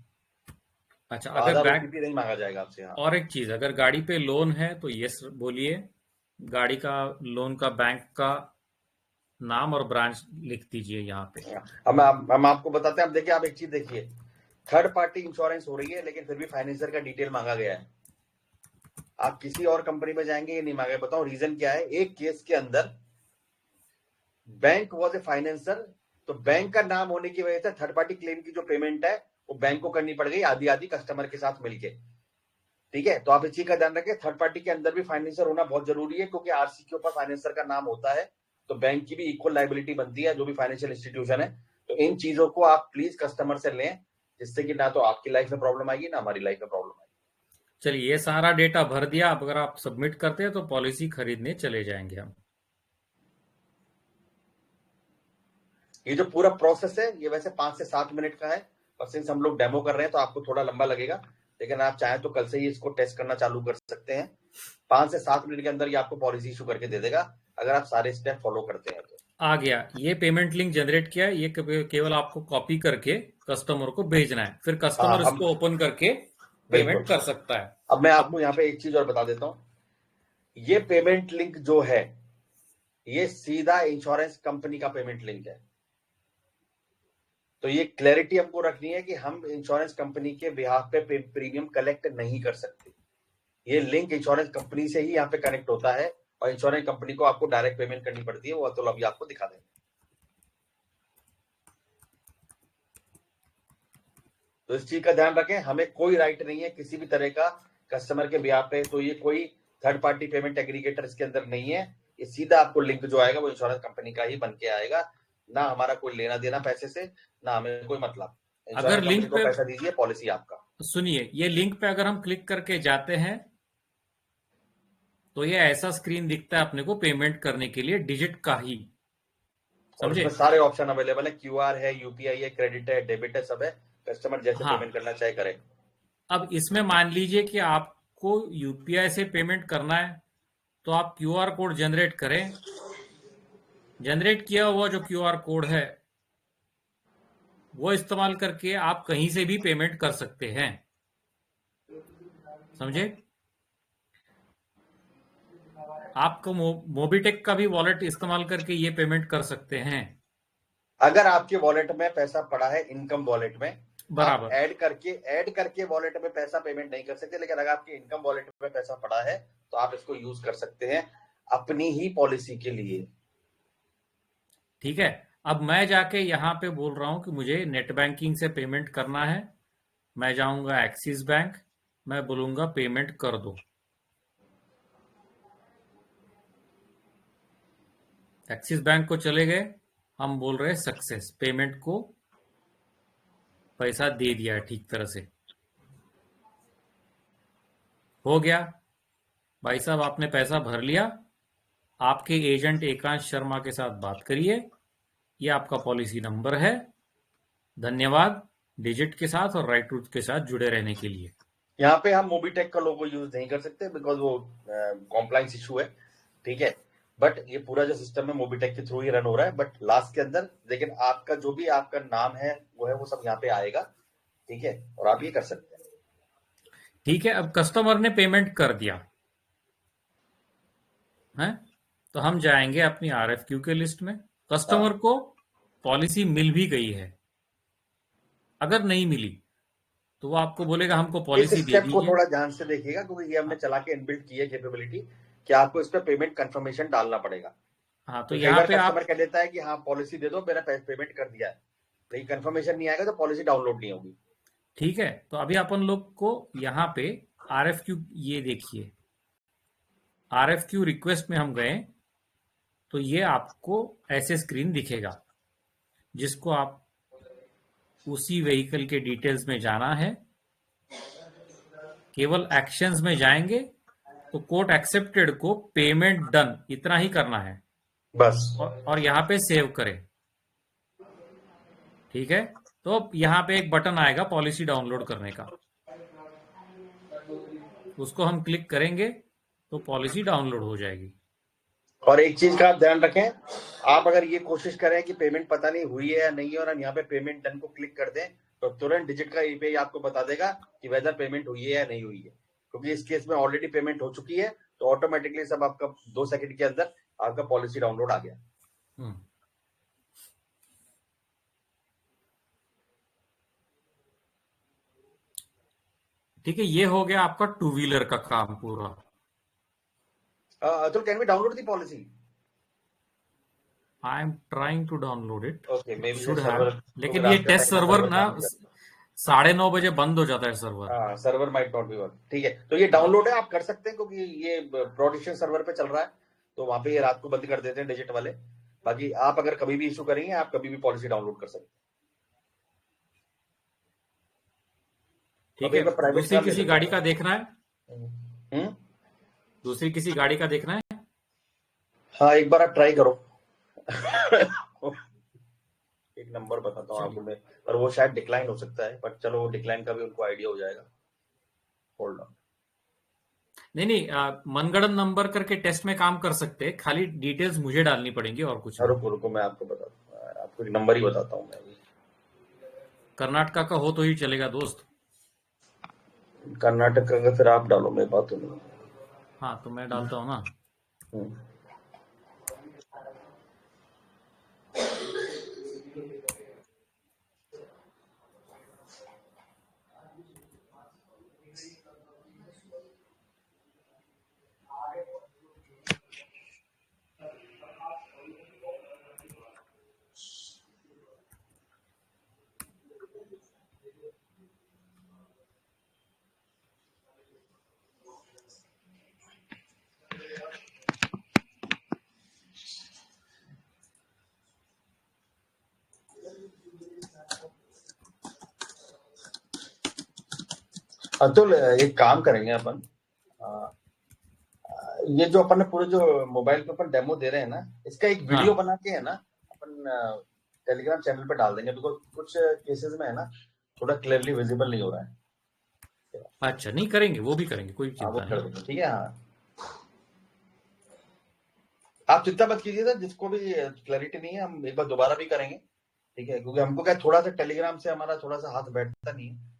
अच्छा, तो अगर आधार बैंक ओटीपी नहीं मांगा जाएगा आपसे। हाँ। और एक चीज, अगर गाड़ी पे लोन है तो यस बोलिए, गाड़ी का लोन का बैंक का नाम और ब्रांच लिख दीजिए यहाँ पे। हम आपको बताते हैं। अब देखिए, आप एक चीज देखिए, थर्ड पार्टी इंश्योरेंस हो रही है, लेकिन फिर भी फाइनेंसर का डिटेल मांगा गया है। आप किसी और कंपनी में जाएंगे, ये नहीं मांगा। बताओ रीजन क्या है। एक केस के अंदर बैंक वॉज ए फाइनेंसर, तो बैंक का नाम होने की वजह से थर्ड पार्टी क्लेम की जो पेमेंट है वो बैंक को करनी पड़ गई, आधी आधी कस्टमर के साथ मिलके। ठीक है, तो आप इस चीज का ध्यान रखें, थर्ड पार्टी के अंदर भी फाइनेंसर होना बहुत जरूरी है, क्योंकि आरसी के ऊपर फाइनेंसर का नाम होता है तो बैंक की भी इक्वल लाइबिलिटी बनती है, जो भी फाइनेंशियल इंस्टीट्यूशन है। तो इन चीजों को आप प्लीज कस्टमर से लें, जिससे कि ना तो आपकी लाइफ में प्रॉब्लम आएगी, ना हमारी लाइफ में प्रॉब्लम आएगी। चलिए, ये सारा डेटा भर दिया। अब अगर आप सबमिट करते हैं तो पॉलिसी खरीदने चले जाएंगे हम। ये जो पूरा प्रोसेस है ये वैसे 5 से 7 मिनट का है, और सिंस हम लोग डेमो कर रहे हैं तो आपको थोड़ा लंबा लगेगा, लेकिन आप चाहें तो कल से ही इसको टेस्ट करना चालू कर सकते हैं। 5 से 7 मिनट के अंदर ये आपको पॉलिसी इशू करके दे देगा, अगर आप सारे स्टेप फॉलो करते हैं तो। आ गया, ये पेमेंट लिंक जनरेट किया है। ये केवल आपको कॉपी करके कस्टमर को भेजना है, फिर कस्टमर इसको ओपन करके पेमेंट कर सकता है। अब मैं आपको यहाँ पे एक चीज और बता देता हूँ। ये पेमेंट लिंक जो है ये सीधा इंश्योरेंस कंपनी का पेमेंट लिंक है। तो ये क्लैरिटी हमको रखनी है कि हम इंश्योरेंस कंपनी के बिहाफ पे प्रीमियम कलेक्ट नहीं कर सकते। ये लिंक इंश्योरेंस कंपनी से ही यहाँ पे कनेक्ट होता है, और इंश्योरेंस कंपनी को आपको डायरेक्ट पेमेंट करनी पड़ती है। वो तो अभी आपको दिखा देंगे। तो इस चीज का ध्यान रखें, हमें कोई राइट नहीं है किसी भी तरह का कस्टमर के बिहाफ पे। तो ये कोई थर्ड पार्टी पेमेंट एग्रीगेटर इसके अंदर नहीं है। ये सीधा आपको लिंक जो आएगा वो इंश्योरेंस कंपनी का ही बन के आएगा। ना हमारा कोई लेना देना पैसे से, ना हमें कोई मतलब। अगर लिंक पे पैसा दीजिए, पॉलिसी आपका। सुनिए, ये लिंक पे अगर हम क्लिक करके जाते हैं तो ये ऐसा स्क्रीन दिखता है अपने को पेमेंट करने के लिए, डिजिट का ही। समझे? सारे ऑप्शन अवेलेबल है, क्यूआर है, यूपीआई है, क्रेडिट है, डेबिट है, सब है। कस्टमर जैसे पेमेंट करना चाहे करे। अब इसमें मान लीजिए कि आपको यूपीआई से पेमेंट करना है, तो आप क्यूआर कोड जनरेट करें। जनरेट किया हुआ जो क्यूआर कोड है वो इस्तेमाल करके आप कहीं से भी पेमेंट कर सकते हैं। समझे? आपको मोबीटेक का भी वॉलेट इस्तेमाल करके ये पेमेंट कर सकते हैं। अगर आपके वॉलेट में पैसा पड़ा है, इनकम वॉलेट में, बराबर, ऐड करके वॉलेट में पैसा पेमेंट नहीं कर सकते, लेकिन अगर आपके इनकम वॉलेट में पैसा पड़ा है तो आप इसको यूज कर सकते हैं अपनी ही पॉलिसी के लिए। ठीक है। अब मैं जाके यहाँ पे बोल रहा हूं कि मुझे नेट बैंकिंग से पेमेंट करना है। मैं जाऊंगा एक्सिस बैंक, मैं बोलूंगा पेमेंट कर दो। एक्सिस बैंक को चले गए, हम बोल रहे हैं सक्सेस, पेमेंट को पैसा दे दिया है ठीक तरह से। हो गया भाई साहब, आपने पैसा भर लिया। आपके एजेंट एकांश शर्मा के साथ बात करिए। ये आपका पॉलिसी नंबर है। धन्यवाद डिजिट के साथ और राइट रूट के साथ जुड़े रहने के लिए। यहाँ पे हम मोबीटेक का लोगो यूज नहीं कर सकते बिकॉज वो कॉम्प्लाइंस इशू है, ठीक है। बट ये पूरा जो सिस्टम है मोबीटेक के थ्रू ही रन हो रहा है, बट लास्ट के अंदर लेकिन आपका जो भी आपका नाम है वो सब यहाँ पे आएगा, ठीक है, और आप ये कर सकते हैं। ठीक है, अब कस्टमर ने पेमेंट कर दिया है, तो हम जाएंगे अपनी आरएफक्यू के लिस्ट में। कस्टमर हाँ, को पॉलिसी मिल भी गई है, अगर नहीं मिली तो वो आपको बोलेगा हमको इस पॉलिसी दे स्टेप को दीजिए। थोड़ा ध्यान से देखिएगा क्योंकि ये हमने चला के इनबिल्ट की है कैपेबिलिटी कि आपको इस पर पेमेंट कंफर्मेशन डालना पड़ेगा। हाँ, तो तो कई यहाँ बार पे आप, कस्टमर कह देता है कि हाँ पॉलिसी दे दो, मेरा पेमेंट कर दिया है, लेकिन कंफर्मेशन नहीं आएगा तो पॉलिसी डाउनलोड नहीं होगी। ठीक है, तो अभी अपन लोग को यहाँ पे आरएफक्यू, ये देखिए आरएफक्यू रिक्वेस्ट में हम गए तो ये आपको ऐसे स्क्रीन दिखेगा, जिसको आप उसी व्हीकल के डिटेल्स में जाना है, केवल एक्शंस में जाएंगे तो कोट एक्सेप्टेड को पेमेंट डन इतना ही करना है, बस और यहाँ पे सेव करें। ठीक है, तो यहाँ पे एक बटन आएगा पॉलिसी डाउनलोड करने का, उसको हम क्लिक करेंगे तो पॉलिसी डाउनलोड हो जाएगी। और एक चीज का आप ध्यान रखें, आप अगर ये कोशिश करें कि पेमेंट पता नहीं हुई है या नहीं है और हम यहाँ पे पेमेंट डन को क्लिक कर दें तो तुरंत डिजिट का यूपीआई आपको बता देगा कि वेदर पेमेंट हुई है या नहीं हुई है, क्योंकि इस केस में ऑलरेडी पेमेंट हो चुकी है, तो ऑटोमेटिकली सब आपका 2 सेकंड के अंदर आपका पॉलिसी डाउनलोड आ गया। ठीक है, ये हो गया आपका टू व्हीलर का काम पूरा। तो can we download the policy? I am trying to download it, okay, may it be should have, server लेकिन ये प्रोग्राम करता टेस्ट है, सर्वर सर्वर ना काम नहीं करता। 9:30 बजे बंद हो जाता है सर्वर। हाँ, server might not be work, ठीक है। तो ये डाउनलोड है, आप कर सकते हैं क्योंकि ये प्रोडक्शन सर्वर पे चल रहा है, तो वहां पे ये रात को बंद कर देते हैं डिजिट वाले। बाकी आप अगर कभी भी इशू करेंगे आप कभी भी पॉलिसी डाउनलोड कर सकते हैं। ठीक अभी है, मैं प्राइवेट दूसरी कार ले किसी लेता गाड़ी हूँ। का देखना है, दूसरी किसी गाड़ी का देखना है। हाँ, एक बार आप ट्राई करो। एक नंबर बताता हूँ आपको चलिए, मैं, पर वो शायद डिक्लाइन हो सकता है, बट चलो डिक्लाइन का भी उनको आइडिया हो जाएगा। Hold on. नहीं नहीं, मनगढ़ंत नंबर करके टेस्ट में काम कर सकते हैं, खाली डिटेल्स मुझे डालनी पड़ेंगी और कुछ नहीं। रुको रुको, मैं आपको बताता हूँ, आपको एक नंबर ही बताता हूँ मैं भी। कर्नाटका का हो तो ही चलेगा दोस्त। कर्नाटक का अगर फिर आप डालो, मेरी बात तो नहीं। हाँ, तो मैं डालता हूँ ना। हम्म। अतुल, एक काम करेंगे अपन, ये जो अपन ने पूरे जो मोबाइल पे अपन डेमो दे रहे हैं ना, इसका एक वीडियो हाँ, बना के है ना अपन टेलीग्राम चैनल पे डाल देंगे, बिकॉज कुछ केसेस में है ना थोड़ा क्लियरली विजिबल नहीं हो रहा है। अच्छा, नहीं करेंगे, वो भी करेंगे, कोई हाँ, वो चिंता कर नहीं। देंगे, ठीक है। हाँ, आप चिंता मत कीजिएगा, जिसको भी क्लैरिटी नहीं है हम एक बार दोबारा भी करेंगे, ठीक है, क्योंकि हमको क्या थोड़ा सा टेलीग्राम से हमारा थोड़ा सा हाथ बैठता नहीं है,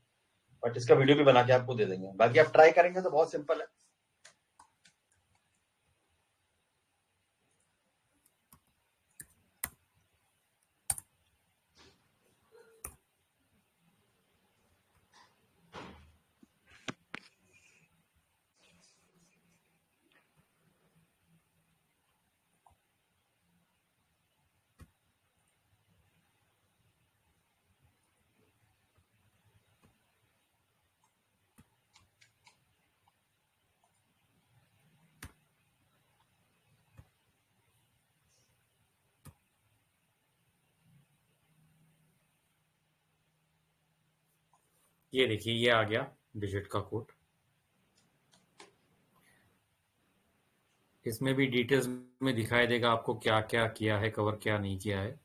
बट इसका वीडियो भी बना के आपको दे देंगे। बाकी आप ट्राई करेंगे तो बहुत सिंपल है। ये देखिए, ये आ गया डिजिट का कोड, इसमें भी डिटेल्स में दिखाई देगा आपको क्या क्या किया है कवर, क्या नहीं किया है।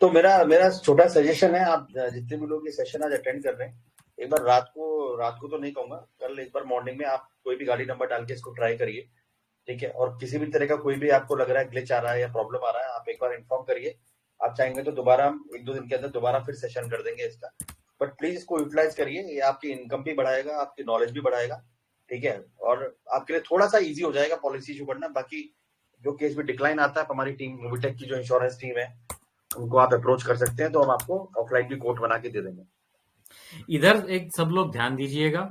तो मेरा छोटा सजेशन है, आप जितने भी लोग ये सेशन आज अटेंड कर रहे हैं, एक बार रात को तो नहीं कहूंगा, कल एक बार मॉर्निंग में आप कोई भी गाड़ी नंबर डाल के इसको ट्राई करिए, ठीक है। और किसी भी तरह का कोई भी आपको लग रहा है ग्लिच आ रहा है या प्रॉब्लम आ रहा है, आप एक बार इन्फॉर्म करिए। आप चाहेंगे तो दोबारा हम 1-2 दिन के अंदर दोबारा फिर सेशन कर देंगे इसका। बट प्लीज इसको यूटिलाइज करिए, ये आपकी इनकम भी बढ़ाएगा, आपकी नॉलेज भी बढ़ाएगा, ठीक है। और आपके लिए थोड़ा सा ईजी हो जाएगा पॉलिसी इशू करना। बाकी जो केस में डिक्लाइन आता है, हमारी टीम मोबिटेक की जो इंश्योरेंस टीम है, उनको आप अप्रोच कर सकते हैं, तो हम आपको ऑफलाइन भी कोट बना के दे देंगे। इधर एक सब लोग ध्यान दीजिएगा,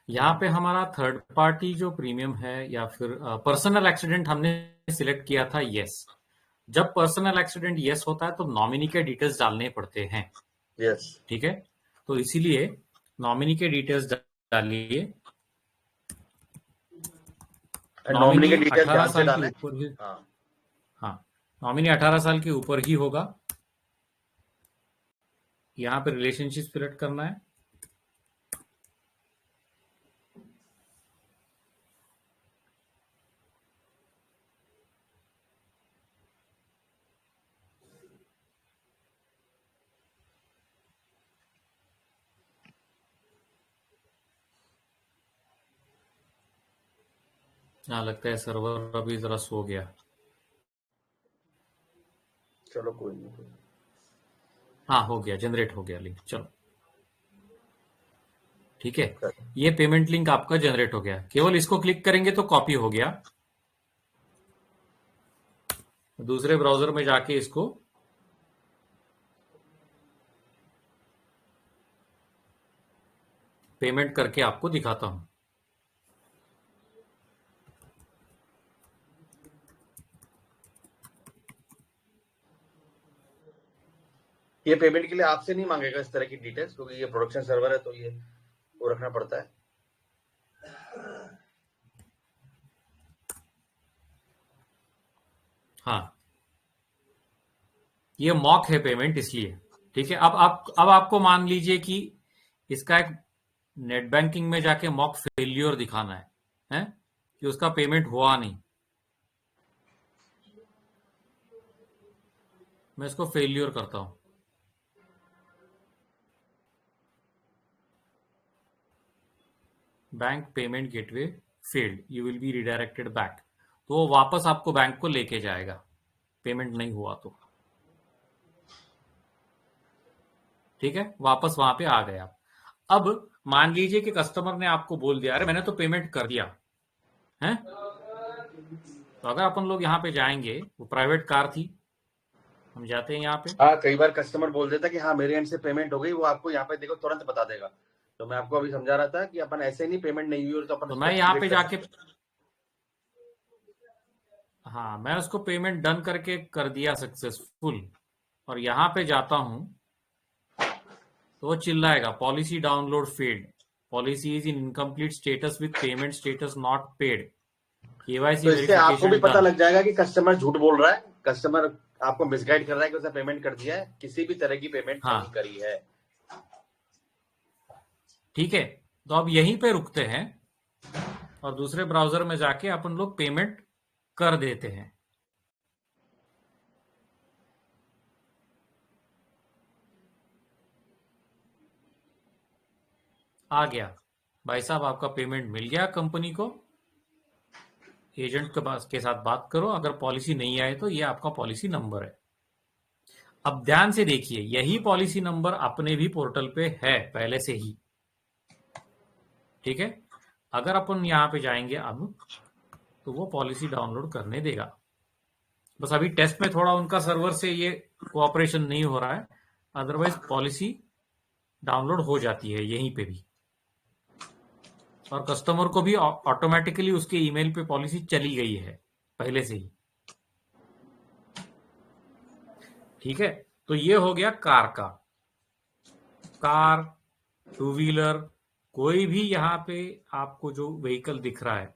यहाँ पे हमारा थर्ड पार्टी जो प्रीमियम है या फिर पर्सनल एक्सीडेंट हमने सिलेक्ट किया था यस। जब पर्सनल एक्सीडेंट यस होता है तो नॉमिनी के डिटेल्स डालने पड़ते हैं, यस, ठीक है। तो इसीलिए नॉमिनी के डिटेल्स डालिए। नॉमिनी के नॉमिनी डिटेल 18 ध्यान से साल के डालें। ऊपर ही, हाँ, हाँ, नॉमिनी 18 साल के ऊपर ही होगा। यहाँ पे रिलेशनशिप सिलेक्ट करना है। हाँ, लगता है सर्वर अभी जरा सो गया। चलो कोई नहीं। हाँ, हो गया, जनरेट हो गया लिंक। चलो ठीक है, चलो। ये पेमेंट लिंक आपका जनरेट हो गया। केवल इसको क्लिक करेंगे तो कॉपी हो गया। दूसरे ब्राउजर में जाके इसको पेमेंट करके आपको दिखाता हूं। ये पेमेंट के लिए आपसे नहीं मांगेगा इस तरह की डिटेल्स, क्योंकि ये प्रोडक्शन सर्वर है, तो ये वो रखना पड़ता है। हाँ, ये मॉक है पेमेंट इसलिए, ठीक है। अब आपको मान लीजिए कि इसका एक नेट बैंकिंग में जाके मॉक फेल्योर दिखाना है कि उसका पेमेंट हुआ नहीं। मैं इसको फेल्योर करता हूं। Bank payment gateway failed, you will be redirected back. तो वो वापस आपको बैंक को लेके जाएगा, पेमेंट नहीं हुआ तो, ठीक है। वापस वहां पे आ गया। अब मान लीजिए कि कस्टमर ने आपको बोल दिया अरे मैंने तो पेमेंट कर दिया है। तो अगर अपन लोग यहाँ पे जाएंगे, वो प्राइवेट कार थी, हम जाते हैं यहाँ पे। हाँ, कई बार कस्टमर बोल देता कि हाँ मेरे एंड से पेमेंट हो गई, वो आपको यहाँ पे देखो तुरंत बता देगा। तो मैं आपको अभी समझा रहा था कि अपन ऐसे नहीं, पेमेंट नहीं हुई तो अपन तो उसको मैं यहाँ एक्टिवेट पे कर जाके, सकते हैं। हाँ, मैं उसको पेमेंट डन करके कर दिया सक्सेसफुल, और यहाँ पे जाता हूं तो वो चिल्लाएगा policy download failed, policy is in incomplete status with payment status not paid, KYC तो इससे आपको भी वेरिफिकेशन पता डन। लग जाएगा कि कस्टमर झूठ बोल रहा है, कस्टमर आपको मिसगाइड कर रहा है कि उसने पेमेंट कर दिया है, किसी भी तरह की पेमेंट नहीं हाँ, करी है। ठीक है। तो अब यहीं पे रुकते हैं और दूसरे ब्राउजर में जाके अपन लोग पेमेंट कर देते हैं। आ गया भाई साहब, आपका पेमेंट मिल गया कंपनी को। एजेंट के पास के साथ बात करो, अगर पॉलिसी नहीं आए तो ये आपका पॉलिसी नंबर है। अब ध्यान से देखिए, यही पॉलिसी नंबर अपने भी पोर्टल पे है पहले से ही, ठीक है। अगर अपन यहां पे जाएंगे अब, तो वो पॉलिसी डाउनलोड करने देगा। बस अभी टेस्ट में थोड़ा उनका सर्वर से ये कोऑपरेशन नहीं हो रहा है, अदरवाइज पॉलिसी डाउनलोड हो जाती है यहीं पे भी, और कस्टमर को भी ऑटोमेटिकली उसके ईमेल पे पॉलिसी चली गई है पहले से ही, ठीक है। तो ये हो गया कार का। कार, टू व्हीलर, कोई भी यहाँ पे आपको जो व्हीकल दिख रहा है,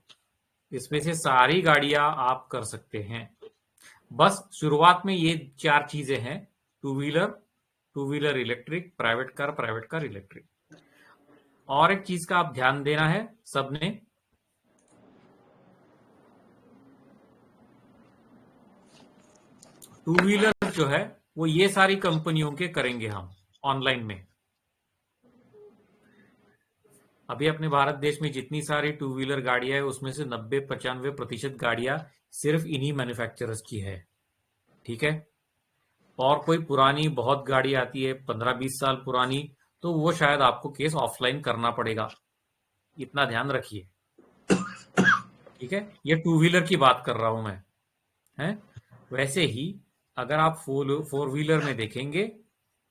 इसमें से सारी गाड़ियां आप कर सकते हैं। बस शुरुआत में ये 4 चीजें हैं, to wheeler electric, private car electric. और एक चीज का आप ध्यान देना है सबने, टू व्हीलर जो है वो ये सारी कंपनियों के करेंगे हम ऑनलाइन में। अभी अपने भारत देश में जितनी सारी टू व्हीलर गाड़ियां है उसमें से 90-95% गाड़ियां सिर्फ इन्हीं मैन्युफैक्चरर्स की है। ठीक है, और कोई पुरानी बहुत गाड़ी आती है 15-20 साल पुरानी, तो वो शायद आपको केस ऑफलाइन करना पड़ेगा, इतना ध्यान रखिए। ठीक है, ये टू व्हीलर की बात कर रहा हूं मैं। है वैसे ही अगर आप फोर व्हीलर में देखेंगे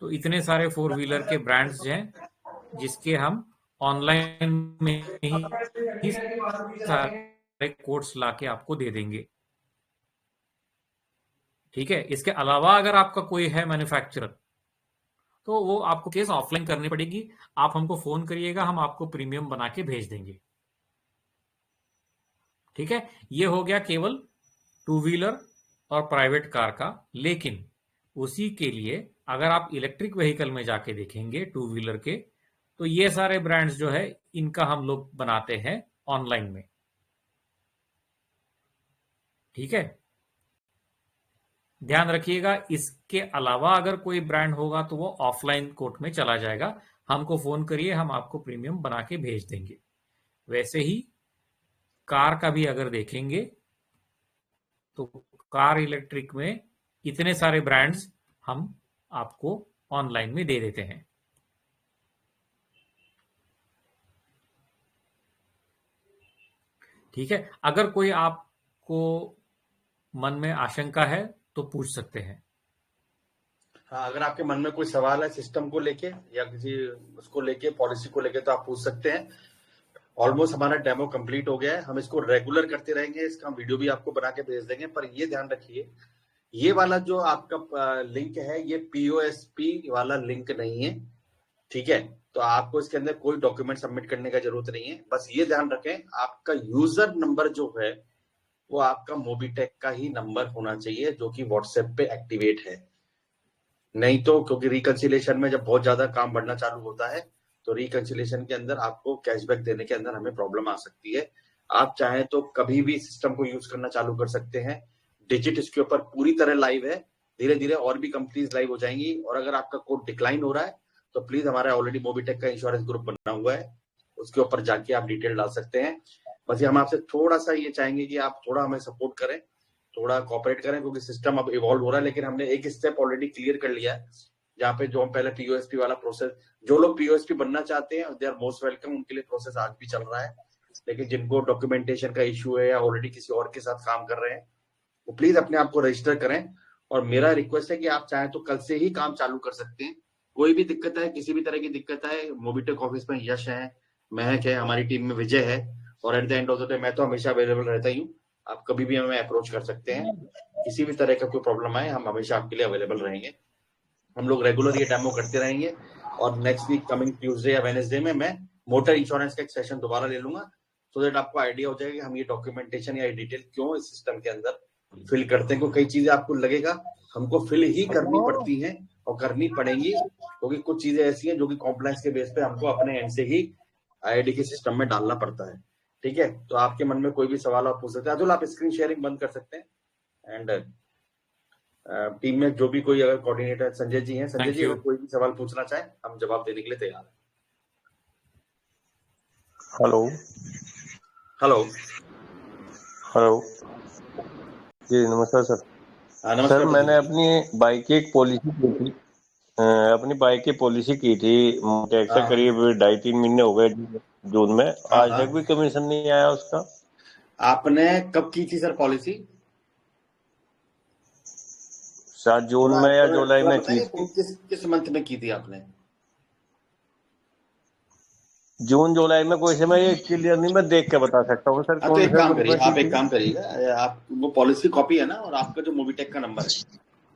तो इतने सारे फोर व्हीलर के ब्रांड्स हैं जिसके हम ऑनलाइन में ही सारे कोड्स लाके आपको दे देंगे। ठीक है, इसके अलावा अगर आपका कोई है मैन्युफैक्चरर तो वो आपको केस ऑफलाइन करनी पड़ेगी। आप हमको फोन करिएगा, हम आपको प्रीमियम बना के भेज देंगे। ठीक है, ये हो गया केवल टू व्हीलर और प्राइवेट कार का। लेकिन उसी के लिए अगर आप इलेक्ट्रिक व्हीकल में जाके देखेंगे टू व्हीलर के, तो ये सारे ब्रांड्स जो है इनका हम लोग बनाते हैं ऑनलाइन में। ठीक है, ध्यान रखिएगा, इसके अलावा अगर कोई ब्रांड होगा तो वो ऑफलाइन कोर्ट में चला जाएगा। हमको फोन करिए, हम आपको प्रीमियम बना के भेज देंगे। वैसे ही कार का भी अगर देखेंगे तो कार इलेक्ट्रिक में इतने सारे ब्रांड्स हम आपको ऑनलाइन में दे देते हैं। ठीक है, अगर कोई आपको मन में आशंका है तो पूछ सकते हैं। हाँ, अगर आपके मन में कोई सवाल है सिस्टम को लेके या किसी उसको लेके, पॉलिसी को लेके, तो आप पूछ सकते हैं। ऑलमोस्ट हमारा डेमो कंप्लीट हो गया है, हम इसको रेगुलर करते रहेंगे, इसका हम वीडियो भी आपको बना के भेज देंगे। पर ये ध्यान रखिए, ये वाला जो आपका लिंक है ये POSP वाला लिंक नहीं है। ठीक है, तो आपको इसके अंदर कोई डॉक्यूमेंट सबमिट करने का जरूरत नहीं है। बस ये ध्यान रखें, आपका यूजर नंबर जो है वो आपका मोबीटेक का ही नंबर होना चाहिए जो कि व्हाट्सएप पे एक्टिवेट है। नहीं तो क्योंकि रिकंसिलेशन में जब बहुत ज्यादा काम बढ़ना चालू होता है तो रिकंसिलेशन के अंदर आपको कैशबैक देने के अंदर हमें प्रॉब्लम आ सकती है। आप चाहें तो कभी भी सिस्टम को यूज करना चालू कर सकते हैं। डिजिट इसके ऊपर पूरी तरह लाइव है, धीरे धीरे और भी कंपनीज लाइव हो जाएंगी। और अगर आपका कोड डिक्लाइन हो रहा है तो प्लीज हमारा ऑलरेडी मोबीटेक का इंश्योरेंस ग्रुप बना हुआ है, उसके ऊपर जाके आप डिटेल डाल सकते हैं। बस ये हम आपसे थोड़ा सा ये चाहेंगे कि आप थोड़ा हमें सपोर्ट करें, थोड़ा कॉपरेट करें, क्योंकि सिस्टम अब इवॉल्व हो रहा है। लेकिन हमने एक स्टेप ऑलरेडी क्लियर कर लिया है, जहाँ पे जो हम पहले POSP वाला प्रोसेस, जो लोग POSP बनना चाहते हैं दे आर मोस्ट वेलकम, उनके लिए प्रोसेस आज भी चल रहा है। लेकिन जिनको डॉक्यूमेंटेशन का इश्यू है या ऑलरेडी किसी और के साथ काम कर रहे हैं वो प्लीज अपने आप को रजिस्टर करें। और मेरा रिक्वेस्ट है कि आप चाहें तो कल से ही काम चालू कर सकते हैं। कोई भी दिक्कत है, किसी भी तरह की दिक्कत है, मोबीटेक ऑफिस में यश है, महक है, हमारी टीम में विजय है, और at the end of the day मैं तो हमेशा अवेलेबल रहता ही हूँ। आप कभी भी हमें अप्रोच कर सकते हैं, किसी भी तरह का कोई प्रॉब्लम आए हम हमेशा आपके लिए अवेलेबल रहेंगे। हम लोग रेगुलर ये डेमो करते रहेंगे। और नेक्स्ट वीक कमिंग ट्यूसडे या वेडनेसडे में मैं मोटर इंश्योरेंस का एक सेशन दोबारा ले लूंगा, सो दैट आपको आइडिया हो जाएगा कि हम ये डॉक्यूमेंटेशन या डिटेल क्यों इस सिस्टम के अंदर फिल करते हैं। क्योंकि कई चीजें आपको लगेगा हमको फिल ही करनी पड़ती हैं और करनी पड़ेंगी, क्योंकि कुछ चीजें ऐसी हैं जो कि कॉम्प्लायंस के बेस पे हमको अपने एंड से ही IID के सिस्टम में डालना पड़ता है। ठीक है, तो आपके मन में कोई भी सवाल आप पूछ सकते हैं। अतुल, आप स्क्रीन शेयरिंग बंद कर सकते हैं। एंड टीम में जो भी कोई अगर कोऑर्डिनेटर संजय जी हैं, संजय जी अगर कोई भी सवाल पूछना चाहे हम जवाब देने के लिए तैयार हैं। हेलो हेलो हेलो जी, नमस्कार सर। नमस्कार सर, मैंने अपनी बाइक की एक पॉलिसी की थी, मोटेक्स से करीब 2.5-3 महीने हो गए जून में। आज तक भी कमीशन नहीं आया उसका। आपने कब की थी सर पॉलिसी? शायद जून में या जुलाई में की थी। किस मंथ में की थी आपने? जून जुलाई में कोई समय ये क्लियर नहीं, मैं देख के बता सकता हूँ सर। तो एक काम करिए, आप एक काम करिएगा, आप वो पॉलिसी कॉपी है ना, और आपका जो मोबीटेक का नंबर है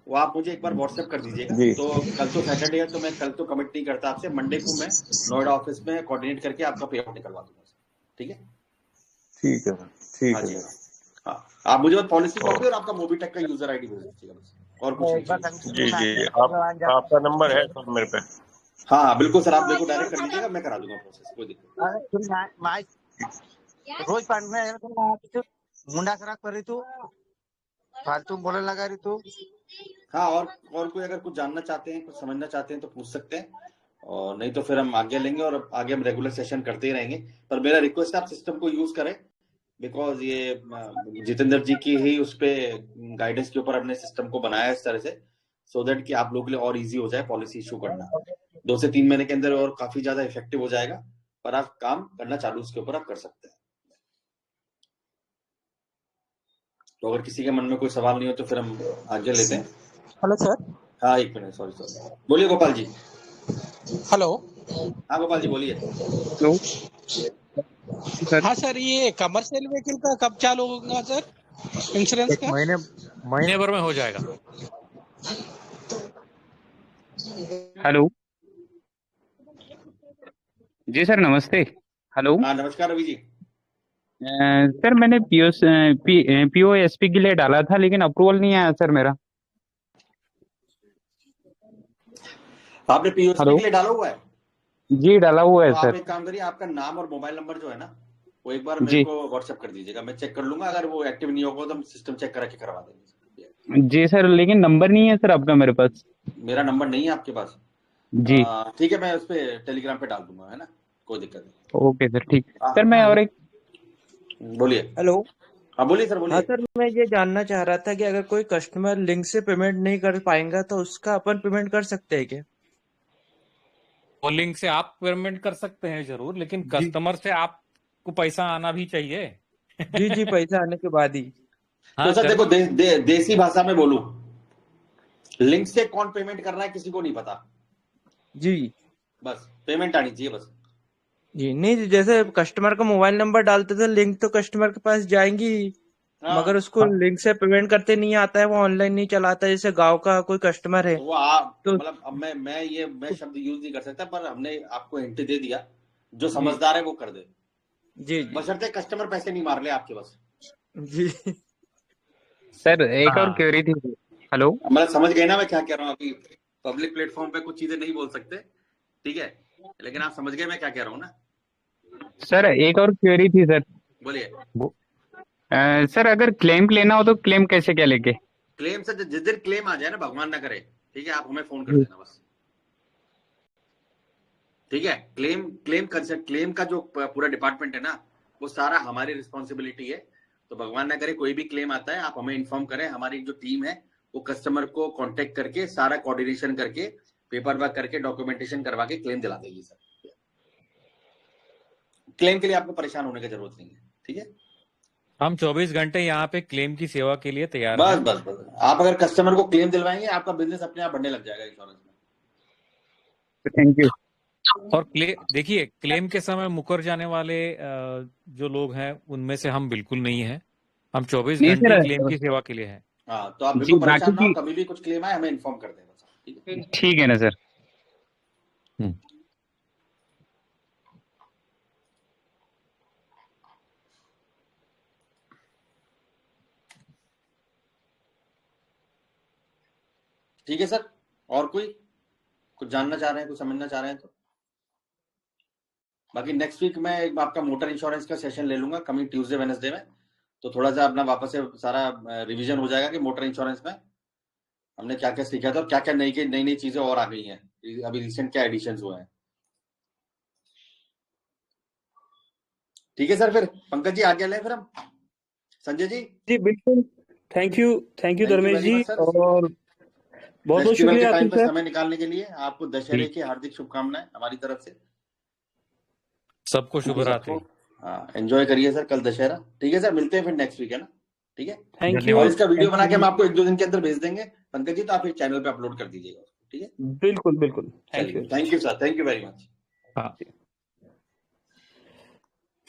वो आप मुझे एक बार व्हाट्सएप कर दीजिएगा। तो कल तो सैटरडे है, तो मैं कल तो कमिट नहीं करता आपसे, मंडे को मैं नोएडा ऑफिस में कोऑर्डिनेट करके आपका पे आउट निकलवा दूंगा। ठीक है? ठीक है, ठीक है। हाँ, आप मुझे पॉलिसी कॉपी और आपका मोबीटेक का यूजर ID भेज दीजिएगा बस, और कुछ नहीं। जी जी, आपका नंबर है सर मेरे पे? हाँ बिल्कुल सर, आप मेरे को डायरेक्ट कर लीजिएगा, मैं करा दूंगा प्रोसेस, कोई दिक्कत। रोज पांडे मुंडा खराब कर रही तू फालतू में बोलने लगा रही तू। हाँ, और कोई अगर कुछ जानना चाहते हैं, कुछ समझना चाहते हैं तो पूछ सकते हैं, और नहीं तो फिर हम आगे लेंगे और आगे हम रेगुलर सेशन करते ही रहेंगे। पर मेरा रिक्वेस्ट है आप सिस्टम को यूज करें, बिकॉज ये जितेंद्र जी की ही उस पे गाइडेंस के ऊपर हमने सिस्टम को बनाया है इस तरह से, सो दैट कि आप लोगों के लिए और इजी हो जाए पॉलिसी इशू करना। 2 से 3 महीने के अंदर और काफी ज्यादा इफेक्टिव हो जाएगा, पर आप काम करना चालू उसके ऊपर आप कर सकते हैं। तो अगर किसी के मन में कोई सवाल नहीं हो तो फिर हम आगे लेते हैं। Hello sir. हाँ, एक मिनट, सॉरी, बोलिए गोपाल जी। हेलो। हाँ गोपाल जी बोलिए। Hello sir. हाँ सर, ये कमर्शियल व्हीकल का कब चालू होगा सर, इंश्योरेंस एक का? महीने भर में हो जाएगा। हेलो जी सर, नमस्ते। हेलो हाँ नमस्कार रवि जी। सर, मैंने पीओएसपी के लिए डाला था, लेकिन अप्रूवल नहीं आया सर मेरा। आपने पीओएसपी हेलो के लिए डाला हुआ है? जी, डाला हुआ है तो आप सर। एक काम करिए, आपका नाम और मोबाइल नंबर जो है ना, वो एक बार मेरे जी को व्हाट्सएप कर दीजिएगा, मैं चेक कर लूंगा। अगर वो एक्टिव नहीं होगा तो हम सिस्टम चेक करा के करवा देंगे। जी सर, लेकिन नंबर नहीं है सर आपका मेरे पास। मेरा नंबर नहीं है आपके पास? जी ठीक है, मैं उस पे टेलीग्राम पे डाल दूंगा, है ना, कोई दिक्कत नहीं। ओके सर, ठीक। सर मैं और एक बोलिए। हेलो। हाँ बोलिए सर, हाँ बोलिए। सर, मैं ये जानना चाह रहा था कि अगर कोई कस्टमर लिंक से पेमेंट नहीं कर पाएगा तो उसका अपन पेमेंट कर सकते हैं क्या? वो लिंक से आप पेमेंट कर सकते हैं जरूर, लेकिन जी कस्टमर से आपको पैसा आना भी चाहिए। जी जी, पैसा आने के बाद ही। तो हाँ सर देखो, करना। देसी भाषा में बोलूं, लिंक से कौन पेमेंट कर रहा है किसी को नहीं पता, जी बस पेमेंट आनी चाहिए बस। जी, नहीं जैसे कस्टमर का मोबाइल नंबर डालते थे, लिंक तो कस्टमर के पास जाएंगी ही, मगर हाँ, उसको लिंक से पेमेंट करते नहीं आता है, वो ऑनलाइन नहीं चलाता। जैसे गांव का कोई कस्टमर है तो वो आप तो मतलब, अब मैं शब्द यूज नहीं कर सकता, पर हमने आपको हिंट दे दिया। जो जी समझदार है वो कर दे, जी जी बशर्ते कस्टमर पैसे नहीं मार ले आपके बस। जी। सर एक और हाँ क्वेरी थी। हेलो मतलब समझ गए ना मैं क्या कह रहा हूँ? अभी पब्लिक प्लेटफॉर्म पे कुछ चीजें नहीं बोल सकते, ठीक है, लेकिन आप समझ गए मैं क्या कह रहा हूँ ना। सर, एक और क्वेरी थी सर। बोलिए। सर, अगर क्लेम लेना हो तो क्लेम कैसे क्या लेके? क्लेम से जिस दिन क्लेम आ जाए ना, भगवान ना करे, ठीक है, आप हमें फोन कर जी देना बस, ठीक है। क्लेम का जो पूरा डिपार्टमेंट है ना, वो सारा हमारी रिस्पॉन्सिबिलिटी है। तो भगवान ना करे कोई भी क्लेम आता है, आप हमें इन्फॉर्म करें, हमारी जो टीम है वो कस्टमर को कांटेक्ट करके सारा कोऑर्डिनेशन करके पेपर वर्क करके डॉक्यूमेंटेशन करवा के क्लेम दिला देगी सर। क्लेम के लिए आपको परेशान होने की जरूरत नहीं है, ठीक है। हम 24 घंटे यहाँ पे क्लेम की सेवा के लिए तैयार बस हैं। बस बस, आप अगर कस्टमर को क्लेम दिलवाएंगे, आपका बिजनेस अपने आप बढ़ने लग जाएगा इंश्योरेंस में। Thank you. और देखिए, क्लेम के समय मुकर जाने वाले जो लोग हैं उनमें से हम बिल्कुल नहीं हैं। हम 24 नहीं घंटे सर, क्लेम की सेवा के लिए हैं। हाँ, तो आप जी बिल्कुल बाकी परेशान ना हो, की कभी भी कुछ क्लेम आए हमें इन्फॉर्म कर दें बस, ठीक है। ठीक है ना सर। हम्म। ठीक है सर, और कोई कुछ जानना चाह रहे हैं, कुछ समझना चाह रहे हैं तो? बाकी नेक्स्ट वीक मैं एक आपका मोटर इंश्योरेंस का सेशन ले लूंगा, कमिंग ट्यूसडे वेडनेसडे में, तो थोड़ा सा अपना वापस से सारा रिवीजन हो जाएगा कि मोटर इंश्योरेंस में हमने क्या क्या सीखा था और क्या क्या नई नई चीजें और आ गई हैं, अभी रिसेंट क्या एडिशन हुए हैं। ठीक है सर, फिर पंकज जी आगे लें फिर हम। संजय जी। जी बिल्कुल। Thank you thank you Dharmesh very जी, मच सर, और बहुत बहुत फेस्टिवल के शुक्रिया टाइम अतुल पे सर। समय निकालने के लिए आपको दशहरे की हार्दिक शुभकामनाएं हमारी तरफ से। सबको शुभ रात्रि। हाँ, एंजॉय करिए सर कल दशहरा, ठीक है सर, मिलते हैं फिर नेक्स्ट वीक, है ना, ठीक है। Thank you. और इसका वीडियो बना के हम आपको 1-2 दिन के अंदर भेज देंगे पंकज जी, तो आप एक चैनल पे अपलोड कर दीजिएगा, ठीक है। बिल्कुल बिल्कुल, thank you. Thank you sir, thank you very much. हाँ,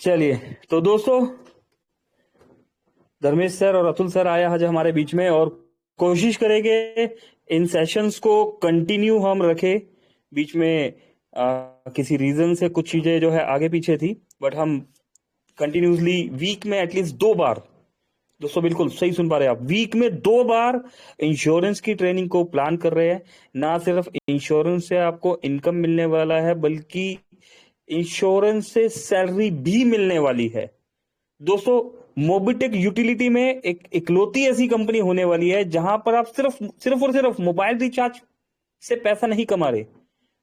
चलिए तो दोस्तों, धर्मेश सर और अतुल सर आया आज हमारे बीच में, और कोशिश करेंगे इन सेशंस को कंटिन्यू हम रखें। बीच में किसी रीजन से कुछ चीजें जो है आगे पीछे थी, बट हम कंटिन्यूसली वीक में एटलीस्ट 2 बार, दोस्तों बिल्कुल सही सुन पा रहे हैं आप, वीक में 2 बार इंश्योरेंस की ट्रेनिंग को प्लान कर रहे हैं। ना सिर्फ इंश्योरेंस से आपको इनकम मिलने वाला है, बल्कि इंश्योरेंस से सैलरी भी मिलने वाली है। दोस्तों मोबिटेक यूटिलिटी में एक इकलौती ऐसी कंपनी होने वाली है जहां पर आप सिर्फ और सिर्फ मोबाइल रिचार्ज से पैसा नहीं कमा रहे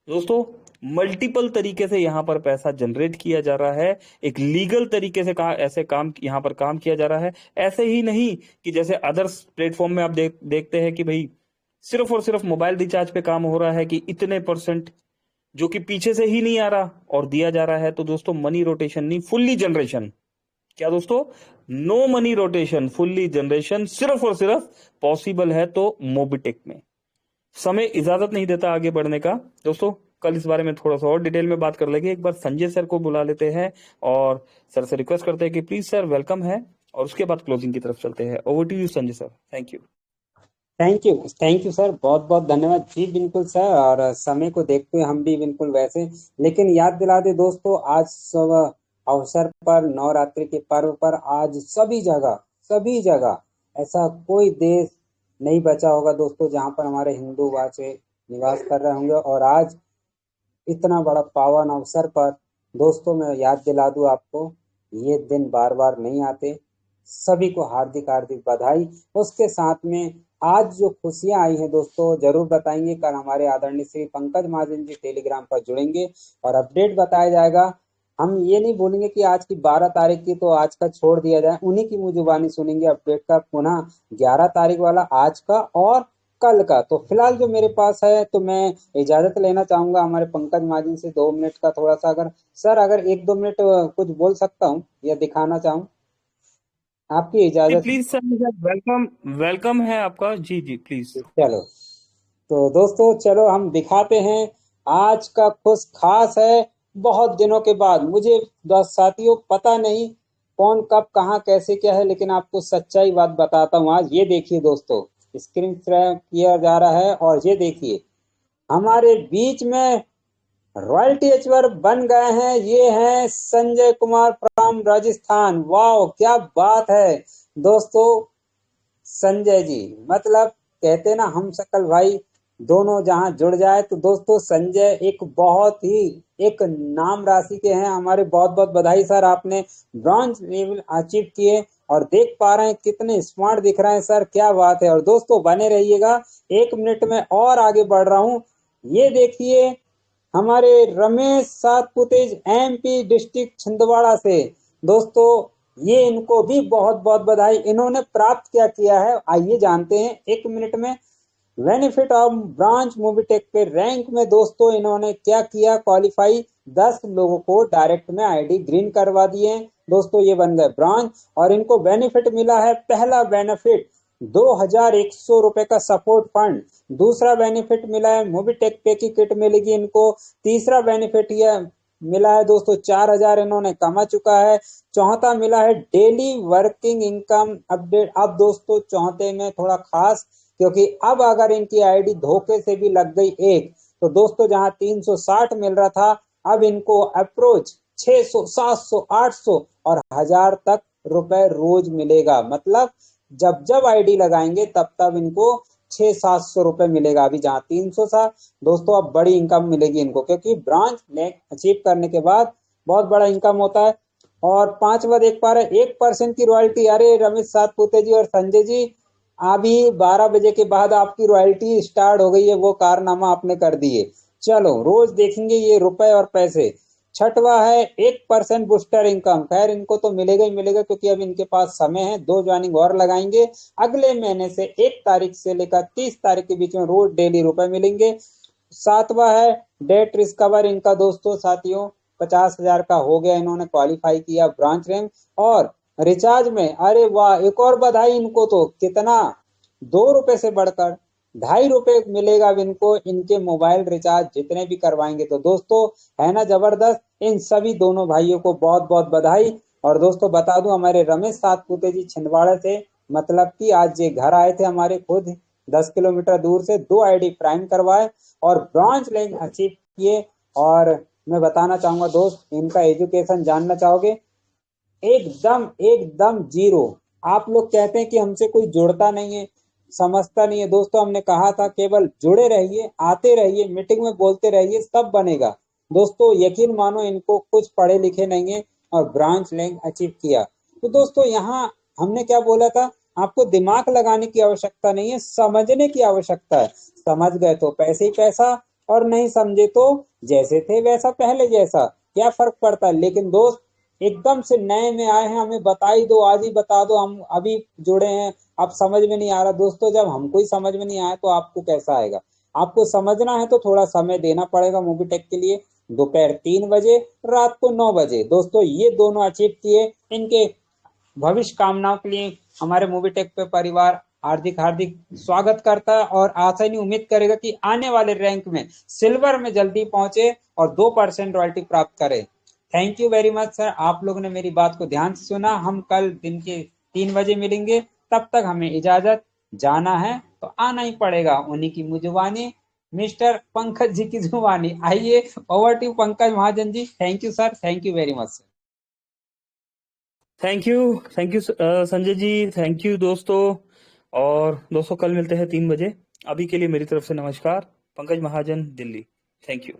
दोस्तों, मल्टीपल तरीके से यहां पर पैसा जनरेट किया जा रहा है। एक लीगल तरीके से ऐसे काम यहां पर काम किया जा रहा है। ऐसे ही नहीं कि जैसे अदर्स प्लेटफॉर्म में आप देखते हैं कि भाई सिर्फ और सिर्फ मोबाइल रिचार्ज पे काम हो रहा है कि इतने % जो कि पीछे से ही नहीं आ रहा और दिया जा रहा है। तो दोस्तों मनी रोटेशन नहीं, फुल्ली जनरेशन। क्या दोस्तों? No money rotation, fully generation सिर्फ और सिर्फ पॉसिबल है तो मोबिटेक में। समय इजाजत नहीं देता आगे बढ़ने का दोस्तों, कल इस बारे में थोड़ा सा और डिटेल में बात कर लेंगे। एक बार संजय सर को बुला लेते हैं और सर से रिक्वेस्ट करते हैं कि प्लीज सर वेलकम है, और उसके बाद क्लोजिंग की तरफ चलते हैं। Over to you Sanjay sir. Thank you thank you sir, बहुत बहुत धन्यवाद जी। बिल्कुल सर, और समय को देखते हुए हम भी बिल्कुल वैसे, लेकिन याद दिला दे दोस्तों, आज सब अवसर पर, नवरात्रि के पर्व पर, आज सभी जगह ऐसा कोई देश नहीं बचा होगा दोस्तों जहां पर हमारे हिंदू वासी निवास कर रहे होंगे। और आज इतना बड़ा पावन अवसर पर दोस्तों मैं याद दिला दूं आपको, ये दिन बार बार नहीं आते। सभी को हार्दिक हार्दिक बधाई। उसके साथ में आज जो खुशियां आई हैं दोस्तों जरूर बताएंगे। कल हमारे आदरणीय श्री पंकज महाजन जी टेलीग्राम पर जुड़ेंगे और अपडेट बताया जाएगा। हम ये नहीं बोलेंगे कि आज की 12 तारीख की तो आज का छोड़ दिया जाए, उन्हीं की मुंह जुबानी सुनेंगे अपडेट का, पुनः 11 तारीख वाला आज का और कल का। तो फिलहाल जो मेरे पास है तो मैं इजाजत लेना चाहूंगा हमारे पंकज महाजन से 2 मिनट का थोड़ा सा, अगर 1-2 मिनट कुछ बोल सकता हूँ या दिखाना चाहूँ, आपकी इजाजत। प्लीज सर, वेलकम है आपका जी प्लीज। चलो तो दोस्तों, चलो हम दिखाते हैं। आज का खुश खास है, बहुत दिनों के बाद। मुझे साथियों पता नहीं कौन कब कहाँ कैसे क्या है, लेकिन आपको सच्चाई बात बताता हूँ। आज ये देखिए दोस्तों, स्क्रीन शेयर किया जा रहा है और ये देखिए हमारे बीच में रॉयल्टी एचवर बन गए हैं। ये हैं संजय कुमार फ्रॉम राजस्थान। वाह क्या बात है दोस्तों, संजय जी, मतलब कहते ना हम शकल भाई दोनों जहां जुड़ जाए। तो दोस्तों संजय एक बहुत ही एक नाम राशि के हैं हमारे। बहुत बहुत बधाई सर, आपने ब्रॉन्ज लेवल अचीव किए और देख पा रहे हैं कितने स्मार्ट दिख रहे हैं सर, क्या बात है। और दोस्तों बने रहिएगा, 1 मिनट में और आगे बढ़ रहा हूँ। ये देखिए हमारे रमेश सातपुतेज MP डिस्ट्रिक्ट छिंदवाड़ा से दोस्तों, ये इनको भी बहुत बहुत बधाई। इन्होंने प्राप्त क्या किया है आइए जानते हैं 1 मिनट में। बेनिफिट ऑफ ब्रांच मोबिटेक पे रैंक में दोस्तों इन्होंने क्या किया, क्वालिफाई 10 लोगों को डायरेक्ट में ID ग्रीन करवा दिए दोस्तों, ये बन गए ब्रांच। और इनको बेनिफिट मिला है, पहला बेनिफिट 2100 रुपए का सपोर्ट फंड। दूसरा बेनिफिट मिला है मोबिटेक पे की किट मिलेगी इनको। तीसरा बेनिफिट यह मिला है दोस्तों 4000 इन्होंने कमा चुका है। चौथा मिला है डेली वर्किंग इनकम अपडेट। अब दोस्तों चौथे में थोड़ा खास, क्योंकि अब अगर इनकी ID धोखे से भी लग गई एक, तो दोस्तों जहां 360 मिल रहा था, अब इनको अप्रोच 600, 700, 800 और 1000 तक रुपए रोज मिलेगा। मतलब जब जब ID लगाएंगे तब तब इनको 600-700 रुपए मिलेगा। अभी जहाँ 300 था दोस्तों, अब बड़ी इनकम मिलेगी इनको, क्योंकि ब्रांच में अचीव करने के बाद बहुत बड़ा इनकम होता है। और 5वां देख पा रहे 1% की रॉयल्टी। अरे रमेश सातपुते जी और संजय जी, अभी 12 बजे के बाद आपकी रॉयल्टी स्टार्ट हो गई है, वो कारनामा आपने कर दिए। चलो रोज देखेंगे ये रुपए और पैसे। 6वां है 1% बूस्टर इनकम। खैर इनको तो मिलेगा ही मिलेगा, क्योंकि अब इनके पास समय है, 2 ज्वाइनिंग और लगाएंगे। अगले महीने से 1 तारीख से लेकर 30 तारीख के बीच में रोज डेली रुपए मिलेंगे। 7वां है डेट रिस्कवर इनका दोस्तों साथियों 50,000 का हो गया, इन्होंने क्वालिफाई किया ब्रांच रैंक। और रिचार्ज में अरे वाह, एक और बधाई इनको, तो कितना 2 रुपए से बढ़कर 2.5 रुपए मिलेगा अब इनको, इनके मोबाइल रिचार्ज जितने भी करवाएंगे। तो दोस्तों है ना जबरदस्त, इन सभी दोनों भाइयों को बहुत बहुत बधाई। और दोस्तों बता दूं हमारे रमेश सातपुते जी छिंदवाड़ा से, मतलब कि आज ये घर आए थे हमारे खुद 10 किलोमीटर दूर से, 2 ID प्राइम करवाए और ब्रॉन्ज रैंक अचीव किए। और मैं बताना चाहूंगा दोस्त, इनका एजुकेशन जानना चाहोगे, एकदम जीरो। आप लोग कहते हैं कि हमसे कोई जुड़ता नहीं है, समझता नहीं है। दोस्तों हमने कहा था केवल जुड़े रहिए, आते रहिए, मीटिंग में बोलते रहिए, सब बनेगा। दोस्तों यकीन मानो इनको कुछ पढ़े लिखे नहीं है और ब्रांच रैंक अचीव किया। तो दोस्तों यहाँ हमने क्या बोला था, आपको दिमाग लगाने की आवश्यकता नहीं है, समझने की आवश्यकता है। समझ गए तो पैसे ही पैसा, और नहीं समझे तो जैसे थे वैसा पहले जैसा, क्या फर्क पड़ता है। लेकिन दोस्त एकदम से नए में आए हैं, हमें बता ही दो, आज ही बता दो, हम अभी जुड़े हैं, अब समझ में नहीं आ रहा। दोस्तों जब हमको ही समझ में नहीं आया तो आपको कैसा आएगा। आपको समझना है तो थोड़ा समय देना पड़ेगा मोबीटेक के लिए। दोपहर 3 बजे, रात को 9 बजे दोस्तों ये दोनों अचीव किए। इनके भविष्य कामनाओं के लिए हमारे मोबीटेक पे परिवार हार्दिक हार्दिक स्वागत करता है, और आशा नहीं उम्मीद करेगा कि आने वाले रैंक में सिल्वर में जल्दी पहुंचे और 2% रॉयल्टी प्राप्त करें। Thank you very much sir, आप लोगों ने मेरी बात को ध्यान से सुना। हम कल दिन के 3 बजे मिलेंगे, तब तक हमें इजाजत, जाना है तो आना ही पड़ेगा। उन्हीं की मुजुबानी, मिस्टर पंकज जी की जुबानी। आइए over to Pankaj Mahajan ji. Thank you sir, thank you very much sir. Thank you Sanjay ji, thank you दोस्तों। और दोस्तों कल मिलते हैं 3 बजे। अभी के लिए मेरी तरफ से नमस्कार। पंकज महाजन, दिल्ली। Thank you.